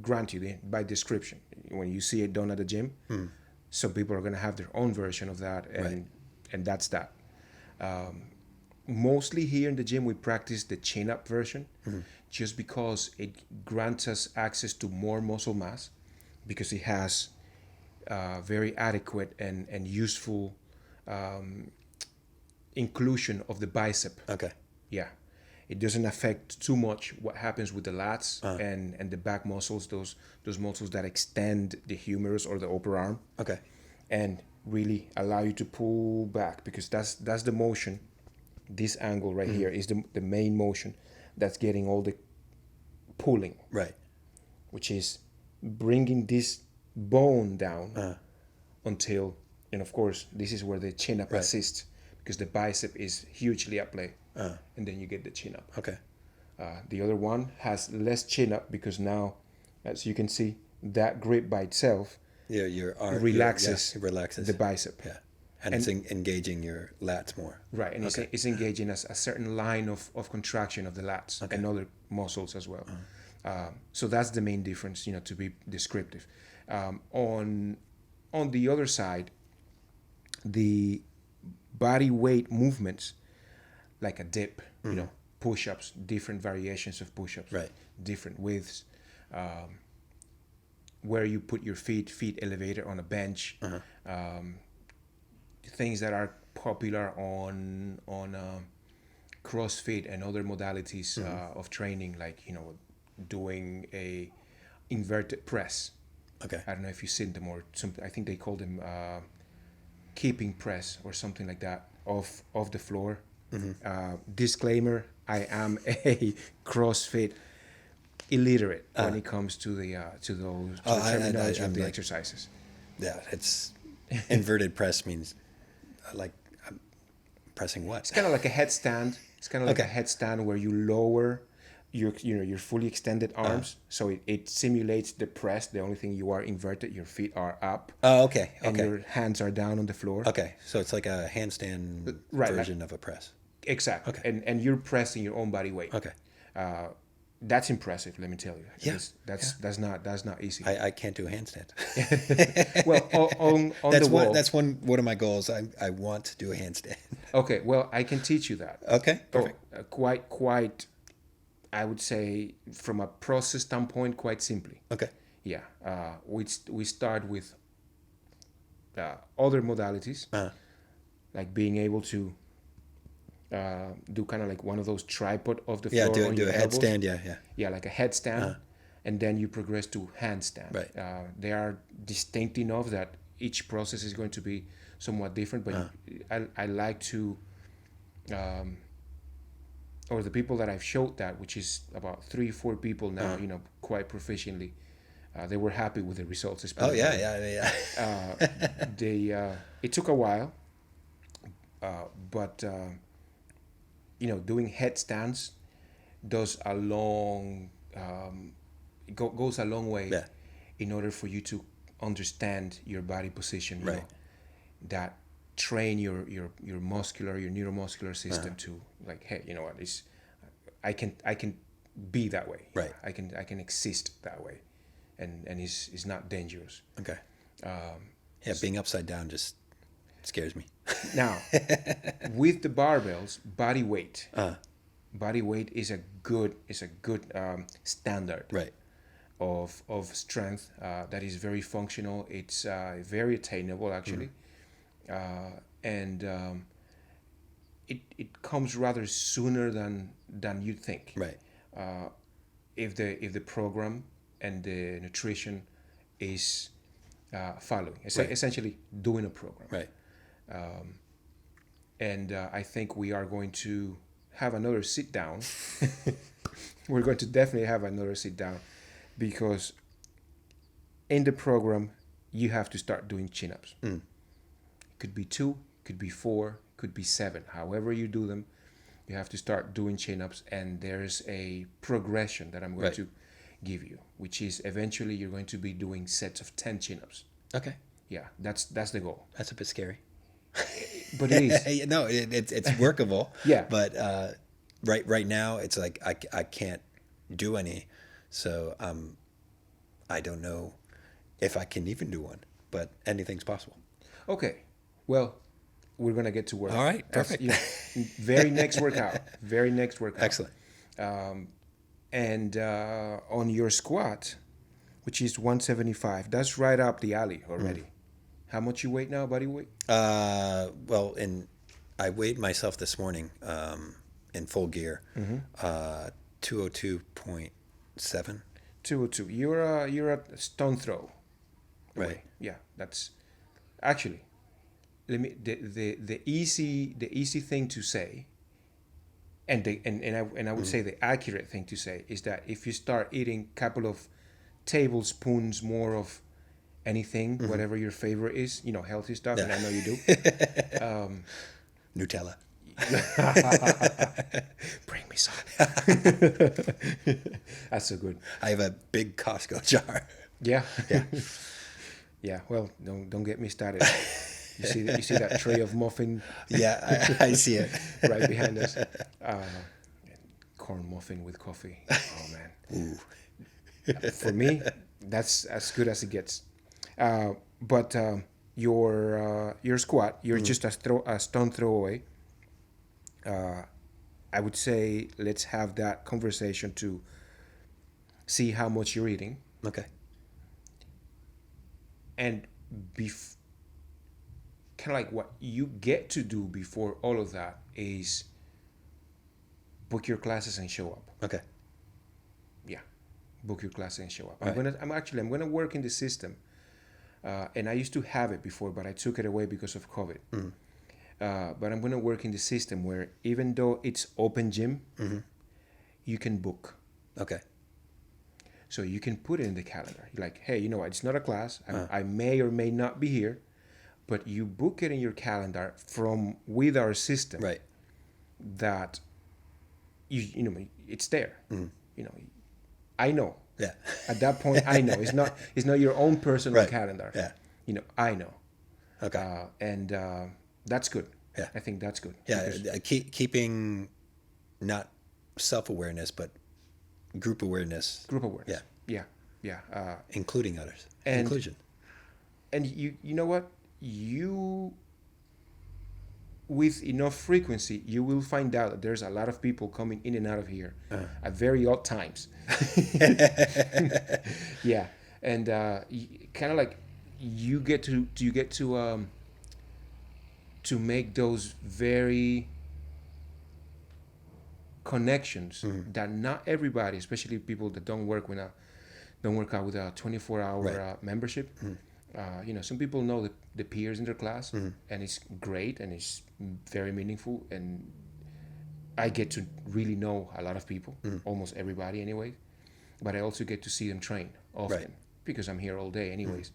Granted, by description, when you see it done at the gym, some people are going to have their own version of that, and that's that. Mostly here in the gym, we practice the chin-up version, just because it grants us access to more muscle mass, because it has very adequate and useful inclusion of the bicep. Okay. Yeah. it doesn't affect too much what happens with the lats and the back muscles, those muscles that extend the humerus or the upper arm. Okay. And really allow you to pull back, because that's the motion. This angle right here is the main motion that's getting all the pulling. Right. Which is bringing this bone down until, and of course, this is where the chin up assists, because the bicep is hugely at play. And then you get the chin up. Okay. The other one has less chin up, because now, as you can see, that grip by itself Your arm relaxes, it relaxes the bicep. Yeah. And it's engaging your lats more. Right, and it's engaging a certain line of contraction of the lats and other muscles as well. So that's the main difference, to be descriptive. On the other side, the body weight movements, like a dip, push-ups, different variations of push-ups, Right. different widths, where you put your feet elevated on a bench, things that are popular on CrossFit and other modalities of training, like doing a inverted press. Okay. I don't know if you've seen them, or something. I think they call them keeping press or something like that off the floor. Disclaimer: I am a CrossFit illiterate when it comes to the terminology of the exercises. Yeah, it's inverted press means like I'm pressing what? It's kind of like a headstand. It's kind of like a headstand where you lower your fully extended arms, so it simulates the press. The only thing you are inverted, your feet are up. Oh, okay. And your hands are down on the floor. Okay, so it's like a handstand version of a press. Exactly. Okay. And you're pressing your own body weight. Okay. That's impressive, let me tell you. Yeah. That's not easy. I can't do a handstand. Well, on That's the wall. That's one of my goals. I want to do a handstand. Okay, well, I can teach you that. Okay, perfect. Quite, I would say, from a process standpoint, quite simply. Okay. Yeah. We start with other modalities, like being able to do kind of like one of those tripod of the floor. Yeah, on do your a elbows. headstand. Yeah. Yeah, like a headstand, and then you progress to handstand. Right. They are distinct enough that each process is going to be somewhat different, but I like to, or the people that I've showed that, which is about 3-4 people now, quite proficiently, they were happy with the results. Oh yeah. It took a while, but doing headstands does a long, goes a long way in order for you to understand your body position. You know, that train your muscular, your neuromuscular system to like, hey, you know what, I can be that way. Right. I can exist that way, and it's not dangerous. Okay. Being upside down just scares me. Now, with the barbells, body weight is a good standard. Right. Of strength that is very functional. It's very attainable actually, and it comes rather sooner than you think. Right. If the program and the nutrition is following, essentially doing a program. Right. And I think we are going to have another sit down. We're going to definitely have another sit down, because in the program you have to start doing chin-ups. It could be 2, could be 4, could be 7. However you do them, you have to start doing chin-ups, and there's a progression that I'm going to give you, which is eventually you're going to be doing sets of 10 chin-ups. Okay. Yeah, that's the goal. That's a bit scary. But it is. No, it's workable. Yeah. But right now it's like I can't do any, so I don't know if I can even do one. But anything's possible. Okay. Well, we're gonna get to work. All right. Perfect. Very next workout. Excellent. And on your squat, which is 175, that's right up the alley already. How much you weight now, body weight? Well, I weighed myself this morning, in full gear. 202.7. 202. You're at stone throw. away. Right. Yeah, that's actually the easy thing to say, and I would say the accurate thing to say is that if you start eating a couple of tablespoons more of anything, whatever your favorite is, healthy stuff, and I know you do. Nutella. Bring me some. That's so good. I have a big Costco jar. Yeah. Yeah. Yeah. Well, don't get me started. You see that tray of muffin Yeah, I see it. right behind us. Corn muffin with coffee. Oh man. Ooh. For me, that's as good as it gets. But your squat, you're just a stone throw away. I would say let's have that conversation to see how much you're eating, Okay. and kind of like what you get to do before all of that is book your classes and show up. Okay. Yeah, book your classes and show up. Right. I'm gonna work in the system, and I used to have it before, but I took it away because of COVID. But I'm gonna work in the system where even though it's open gym, you can book. Okay. So you can put it in the calendar. You're like, hey, you know what? It's not a class. I may or may not be here, but you book it in your calendar with our system. Right. That you know it's there. I know. Yeah. At that point, I know it's not your own personal Right. calendar. Yeah. I know. Okay. And that's good. Yeah. I think that's good. Yeah. Because- Keeping not self-awareness, but group awareness. Group awareness. Yeah. Including others. And- Inclusion. And you know what? With enough frequency, you will find out that there's a lot of people coming in and out of here at very odd times. Yeah, and kind of like you get to make those very connections that not everybody, especially people that don't work out with a 24-hour Right. membership. Some people know the peers in their class, and it's great and it's very meaningful, and I get to really know a lot of people, almost everybody anyway, but I also get to see them train often Right. because I'm here all day anyways,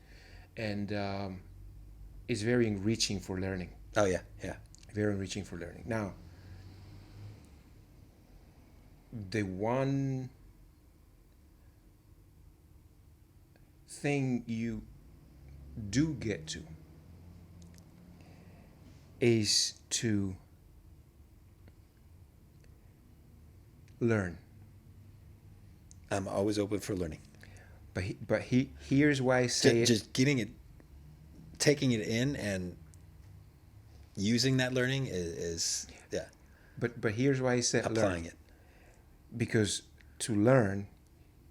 and it's very enriching for learning. Oh yeah. Yeah. Very enriching for learning. Now, the one thing you do get to is to learn. I'm always open for learning. But here's why I say Just getting it, taking it in, and using that learning is yeah. But here's why I said Applying learn. it. Because to learn,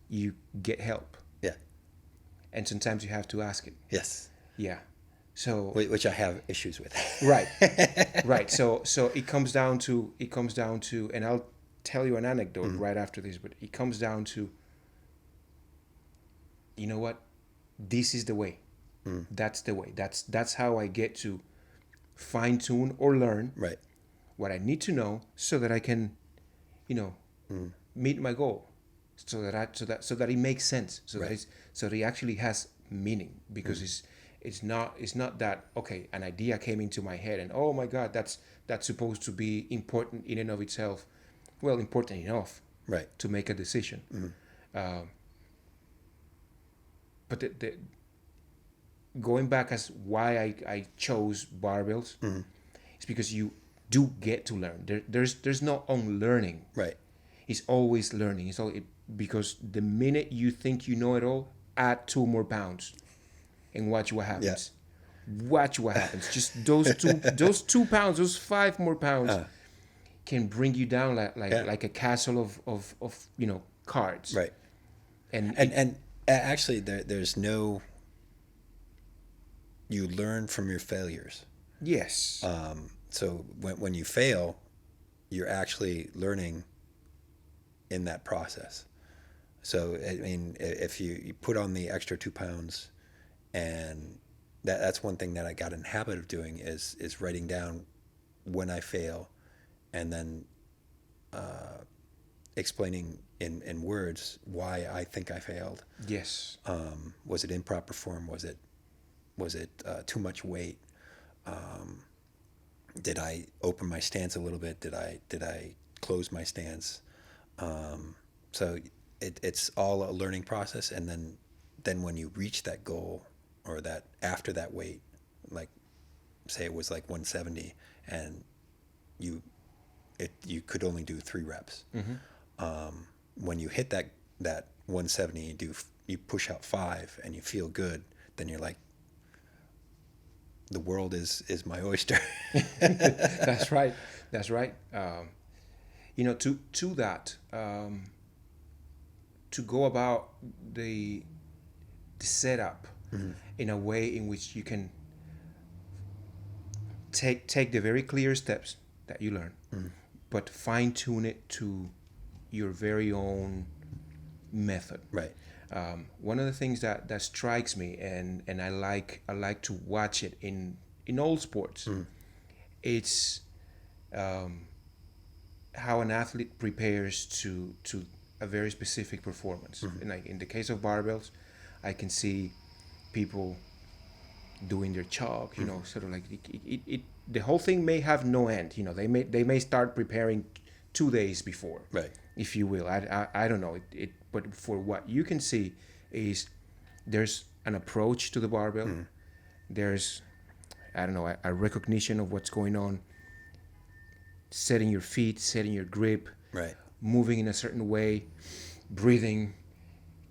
you get help, Yeah. and sometimes you have to ask it. Yes. Yeah. So Which I have issues with. right. So it comes down to, and I'll tell you an anecdote right after this, but it comes down to, you know what, this is the way. That's the way. That's how I get to fine tune or learn Right. what I need to know so that I can, meet my goal, so that it makes sense, so Right. that it actually has meaning, because it's not that, okay, an idea came into my head and oh my God, that's supposed to be important in and of itself. Well, important enough Right. to make a decision. But the going back as why I chose barbells, is because you do get to learn. There's no unlearning. Right. It's always learning. Because the minute you think you know it all, add 2 more pounds, and watch what happens. Watch what happens. Just those 2 pounds, those 5 more pounds can bring you down like a castle of cards. Right. And actually, there's no. You learn from your failures. Yes. So when you fail, you're actually learning in that process. So I mean, if you put on the extra 2 pounds, and that's one thing that I got in the habit of doing is writing down when I fail, and then explaining in words why I think I failed. Yes. Was it improper form? Was it too much weight? Did I open my stance a little bit? Did I close my stance? So it's all a learning process, and then when you reach that goal, or that after that weight, like say it was like 170, and you could only do 3 reps. When you hit that 170, you push out 5 and you feel good, then you're like, the world is my oyster. That's right. To that, to go about the setup in a way in which you can take the very clear steps that you learn, but fine tune it to your very own method. Right. One of the things that strikes me, and I like to watch it in all sports, it's how an athlete prepares to a very specific performance. And like in the case of barbells, I can see people doing their chalk, sort of like it the whole thing may have no end. They may start preparing 2 days before, Right. if you will. I don't know it, but for what you can see is there's an approach to the barbell. There's, I don't know, a recognition of what's going on, setting your feet, setting your grip, Right. moving in a certain way, breathing,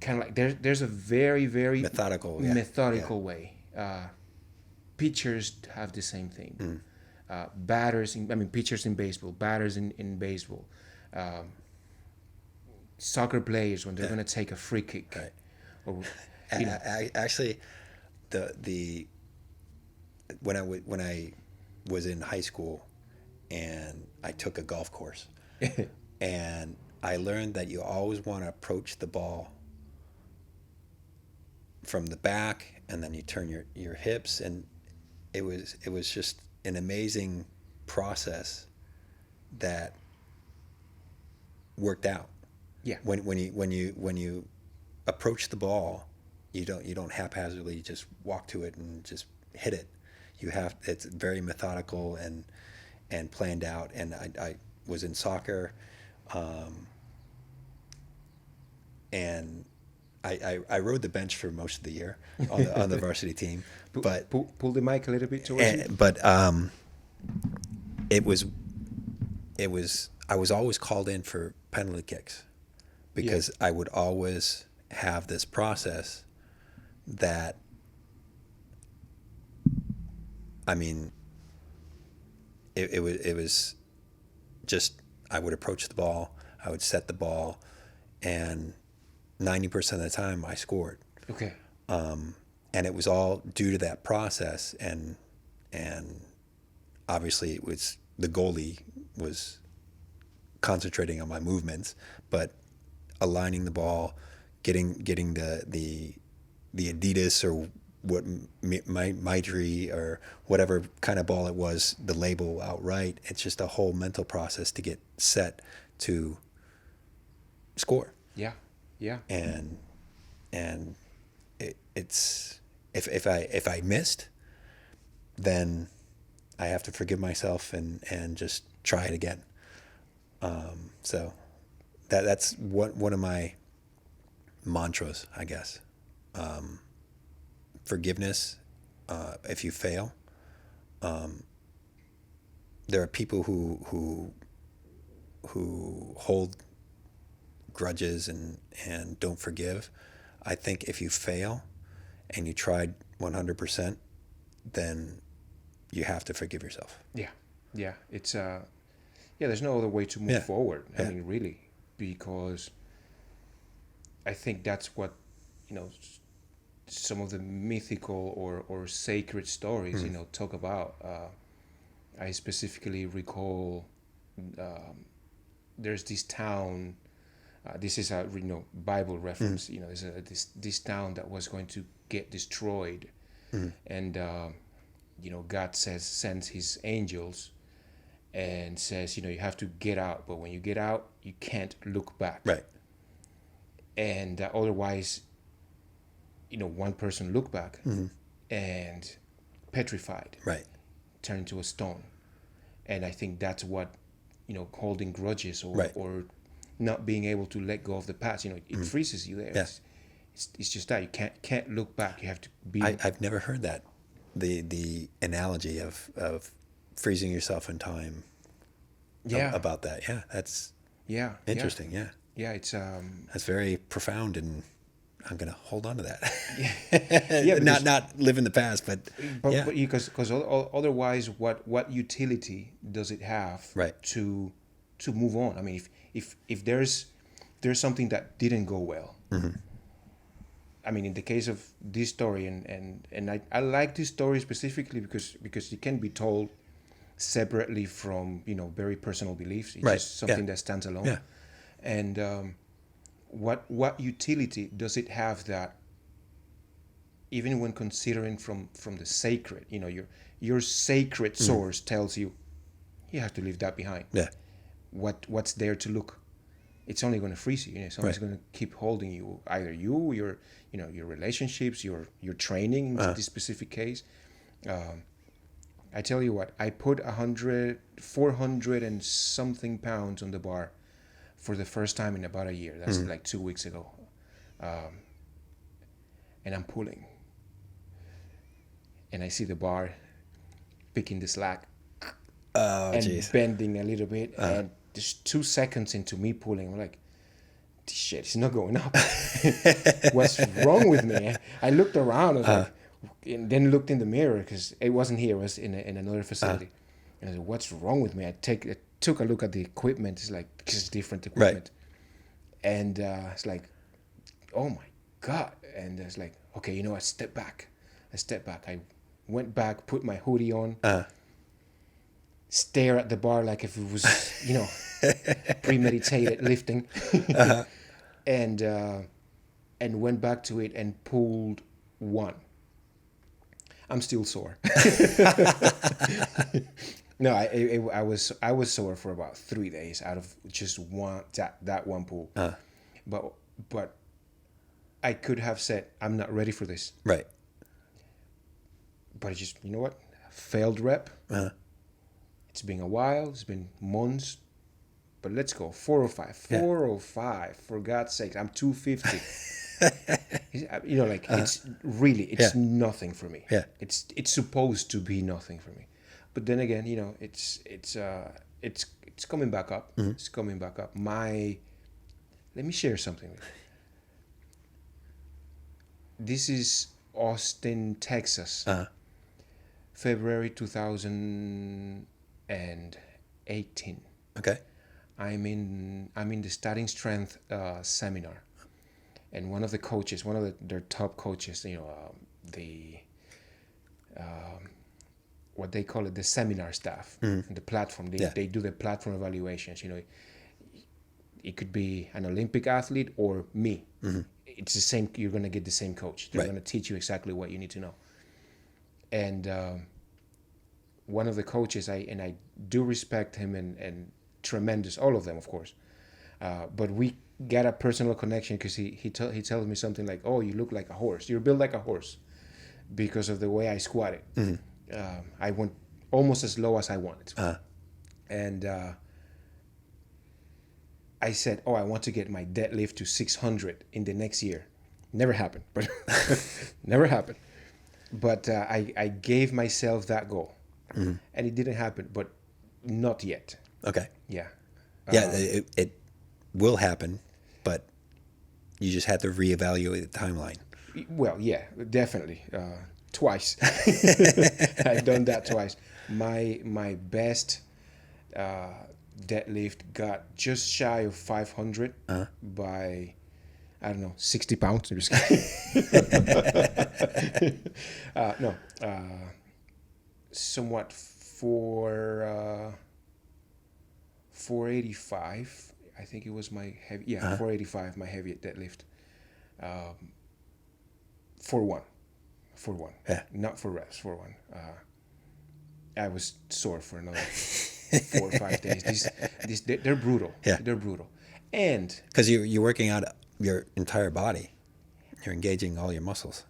kind of like there's a very, very Methodical way. Pitchers have the same thing. Pitchers in baseball, batters in baseball, soccer players when they're going to take a free kick. Right. Or, Actually, when I was in high school, and I took a golf course, and I learned that you always want to approach the ball from the back, and then you turn your hips, and it was just an amazing process that worked out. Yeah. When you approach the ball, you don't haphazardly just walk to it and just hit it. It's very methodical and planned out. And I was in soccer, and I rode the bench for most of the year on the varsity team. But pull the mic a little bit towards you. But it was I was always called in for penalty kicks, because I would always have this process that, I mean, it was just, I would approach the ball, I would set the ball, and 90% of the time I scored. Okay. And it was all due to that process, and obviously it was, the goalie was concentrating on my movements, but aligning the ball, getting the Adidas or what Maitri or whatever kind of ball it was, the label outright. It's just a whole mental process to get set to score. Yeah. And it's if I missed, then I have to forgive myself and just try it again. So that's one of my mantras, I guess. Forgiveness. If you fail, there are people who hold grudges and don't forgive. I think if you fail and you tried 100%, then you have to forgive yourself. Yeah. It's there's no other way to move forward. I mean, really, because I think that's what, some of the mythical or sacred stories, talk about. I specifically recall there's this town. This is a Bible reference. There's this town that was going to get destroyed, and God sends His angels, and says, you have to get out. But when you get out, you can't look back. Right. And otherwise, one person looked back and petrified. Right. Turned into a stone. And I think that's what, holding grudges or not being able to let go of the past, it freezes you there. Yeah. It's just that you can't look back. You have to be. I've never heard that, the analogy of freezing yourself in time. Yeah. About that. Yeah, that's interesting. Yeah. Yeah, it's that's very profound, and I'm gonna hold on to that. Yeah, not live in the past, but because otherwise, what utility does it have to move on? I mean, if there's something that didn't go well, I mean, in the case of this story, and I like this story specifically because it can be told separately from very personal beliefs. It's just something that stands alone. Yeah. And what utility does it have that, even when considering from the sacred, your sacred source tells you have to leave that behind. Yeah. What's there to look? It's only going to freeze you. Someone's going to keep holding you. Either your relationships, your training in this specific case. I tell you what, I put 400 and something pounds on the bar for the first time in about a year. That's like 2 weeks ago. And I'm pulling. And I see the bar picking the slack and bending a little bit. And just 2 seconds into me pulling, I'm like, this shit is not going up. What's wrong with me? I looked around, I was like, and then looked in the mirror because it wasn't here, it was in another facility. And I said, what's wrong with me? I took a look at the equipment. It's like, because it's different equipment. Right. And it's like, oh my God. And it's like, okay, I step back. I went back, put my hoodie on, stare at the bar like if it was, premeditated lifting. And went back to it and pulled one. I'm still sore. No, I was sore for about 3 days out of just that one pull. But I could have said, I'm not ready for this. Right. But I just, failed rep. It's been a while. It's been months. But let's go. 405. 405. For God's sake, I'm 250. It's nothing for me. Yeah. It's supposed to be nothing for me. But then again, it's coming back up. It's coming back up. Let me share something with you. This is Austin, Texas. February 2018. Okay. I'm in the Starting Strength seminar, and one of the coaches, their top coaches, what they call it, the seminar staff, the platform. They do the platform evaluations. It could be an Olympic athlete or me. It's the same. You're going to get the same coach. They're going to teach you exactly what you need to know. And one of the coaches, I do respect him and tremendous, all of them, of course. But we got a personal connection because he tells me something like, "Oh, you look like a horse. You're built like a horse," because of the way I squatted. I went almost as low as I wanted, and I said, "Oh, I want to get my deadlift to 600 in the next year." Never happened, but never happened. But I gave myself that goal, and it didn't happen, but not yet. Okay. Yeah. It will happen, but you just had to reevaluate the timeline. Well, yeah, definitely. Twice. I've done that twice. My best deadlift got just shy of 500 by, I don't know, 60 pounds. I'm just kidding. somewhat 485. I think it was my heavy. Yeah, 485. My heavy deadlift. 4-1. 4-1. Yeah. Not for reps. 4-1. I was sore for another 4 or 5 days. They're brutal. Yeah. They're brutal. And Because you're working out your entire body. You're engaging all your muscles.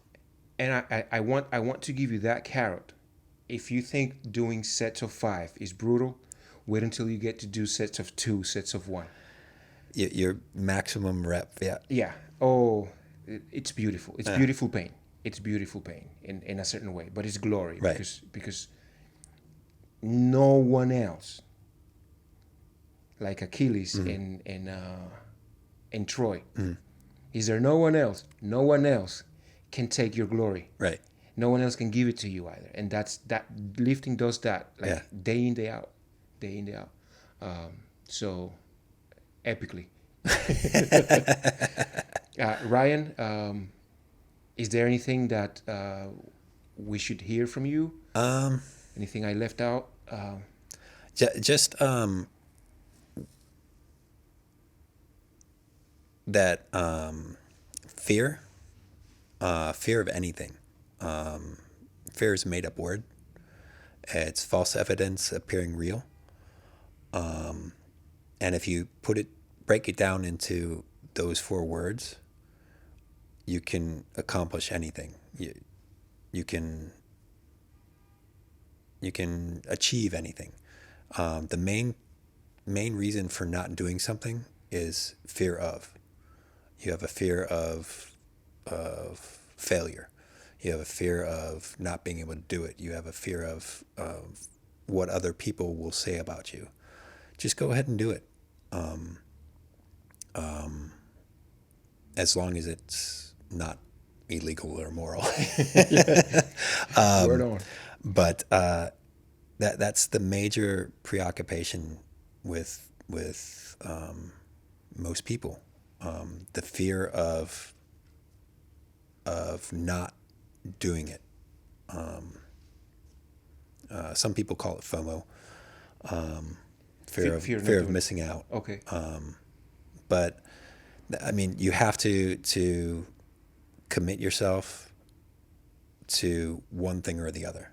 And I want to give you that carrot. If you think doing sets of 5 is brutal, wait until you get to do sets of 2, sets of 1. Your maximum rep, yeah. Yeah. Oh, it's beautiful. It's beautiful pain. It's beautiful pain in a certain way, but it's glory. Right. Because no one else, like Achilles in Troy, is there no one else? No one else can take your glory. Right. No one else can give it to you either. And that lifting does that, like day in, day out. So epically. Ryan, is there anything that we should hear from you? Anything I left out? Just that fear of anything. Fear is a made-up word. It's false evidence appearing real. And if you break it down into those 4 words, you can accomplish anything. You can achieve anything. The main reason for not doing something is fear of. You have a fear of failure. You have a fear of not being able to do it. You have a fear of what other people will say about you. Just go ahead and do it. As long as it's not illegal or immoral. Word on. But that's the major preoccupation with most people. The fear of not doing it. Some people call it FOMO. Fear of missing out. Okay. But I mean, you have to commit yourself to one thing or the other.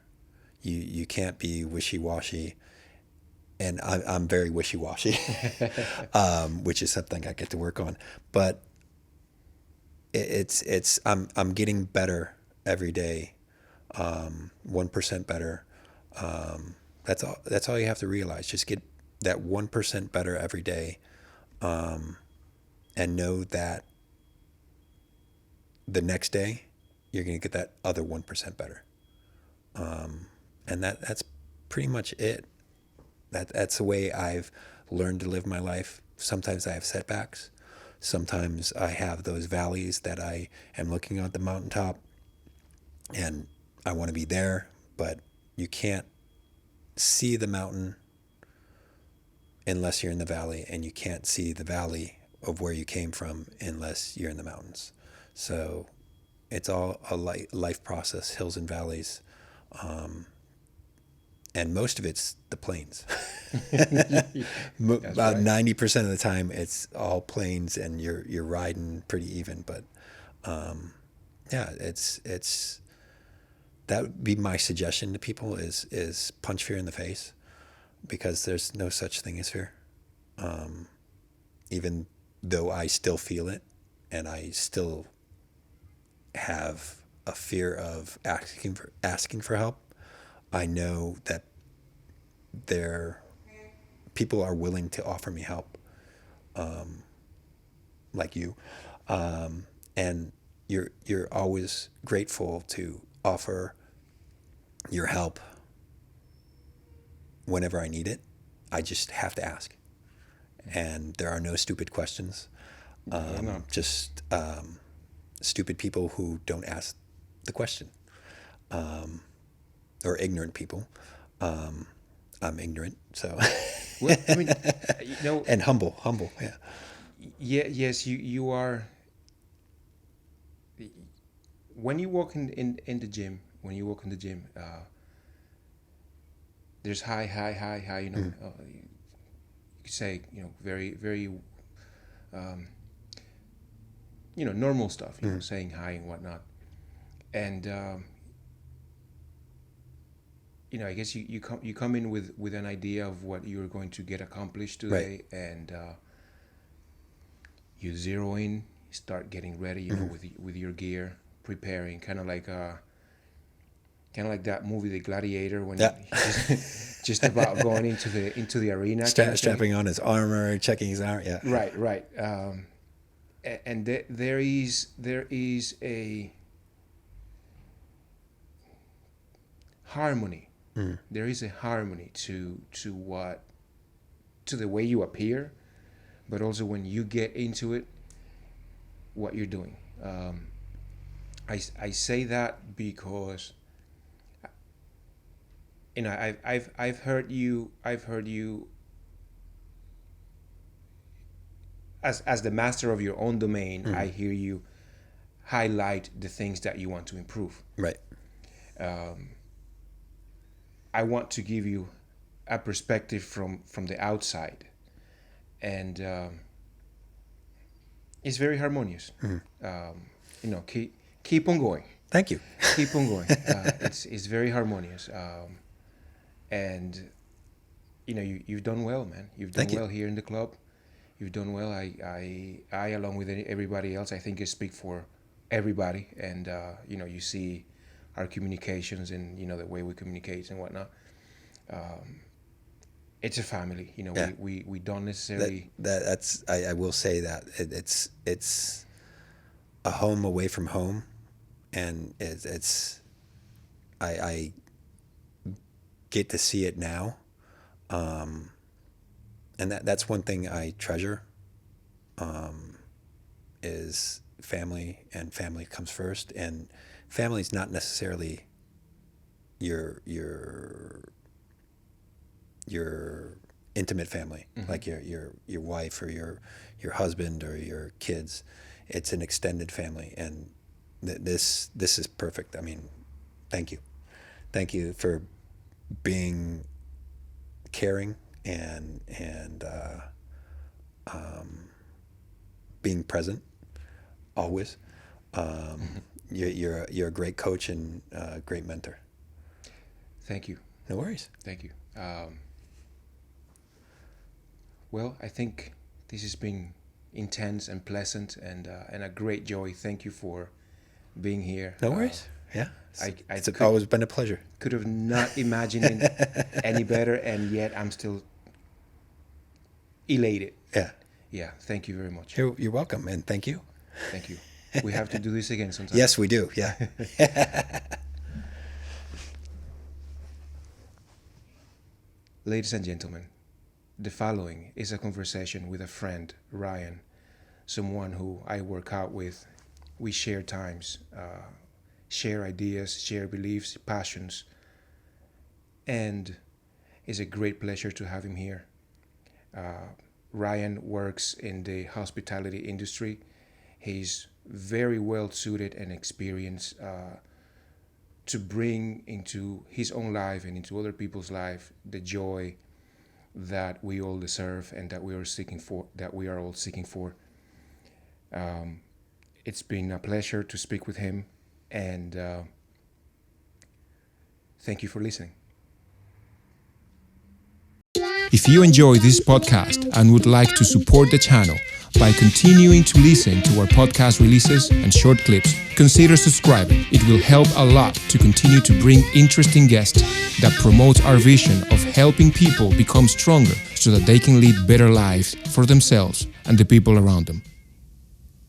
You can't be wishy-washy, and I'm very wishy-washy, which is something I get to work on. But I'm getting better every day, 1% better. That's all you have to realize. Just get that 1% better every day, and know that the next day you're going to get that other 1% better. And that's pretty much it. That's the way I've learned to live my life. Sometimes I have setbacks. Sometimes I have those valleys that I am looking at the mountaintop and I want to be there, but you can't see the mountain unless you're in the valley, and you can't see the valley of where you came from unless you're in the mountains. So it's all a life process, hills and valleys. And most of it's the plains. About 90% of the time, it's all plains, and you're riding pretty even. But it's that would be my suggestion to people is punch fear in the face, because there's no such thing as fear. Even though I still feel it, and I still have a fear of asking for help, I know that people are willing to offer me help, like you, and you're always grateful to offer your help whenever I need it. I just have to ask, and there are no stupid questions. Just stupid people who don't ask the question, or ignorant people. I'm ignorant, so. Well, I mean, and humble, yeah. Yeah. Yes, you are. When you walk in the gym, there's high. You know, could say, very, very, normal stuff, saying hi and whatnot. And, I guess you come in with an idea of what you're going to get accomplished today, and you zero in, start getting ready, with your gear, preparing, kind of like that movie, The Gladiator, when he's just about going into the arena, strapping on his armor, checking his armor. Yeah. Right. And there is a harmony. There is a harmony to the way you appear, but also when you get into it, what you're doing. I say that because I've heard you as the master of your own domain. I hear you highlight the things that you want to improve. Right. I want to give you a perspective from the outside, and it's very harmonious. Keep on going. Thank you. Keep on going. It's very harmonious, and you've done well, man. You've done well here in the club. You've done well. I along with everybody else, I think I speak for everybody, and you see our communications and the way we communicate and whatnot. It's a family. We don't necessarily. That's I will say that it's a home away from home, and I get to see it now, and that's one thing I treasure. Is family, and family comes first, and family's not necessarily your intimate family, like your wife or your husband or your kids. It's an extended family, and this is perfect. I mean, thank you for being caring and being present always. You're a great coach and a great mentor. Thank you. No worries. Thank you. Well, I think this has been intense and pleasant and a great joy. Thank you for being here. No worries. Yeah. It's could, always been a pleasure. Could have not imagined it any better, and yet I'm still elated. Yeah. Yeah. Thank you very much. You're welcome, and thank you. Thank you. We have to do this again sometime. Yes, we do. Yeah. Ladies and gentlemen, the following is a conversation with a friend, Ryan, someone who I work out with. We share times, share ideas, share beliefs, passions, and it's a great pleasure to have him here. Ryan works in the hospitality industry. He's very well suited and experienced to bring into his own life and into other people's life the joy that we all deserve and that we are all seeking for. It's been a pleasure to speak with him, and thank you for listening. If you enjoy this podcast and would like to support the channel by continuing to listen to our podcast releases and short clips, consider subscribing. It will help a lot to continue to bring interesting guests that promote our vision of helping people become stronger so that they can lead better lives for themselves and the people around them.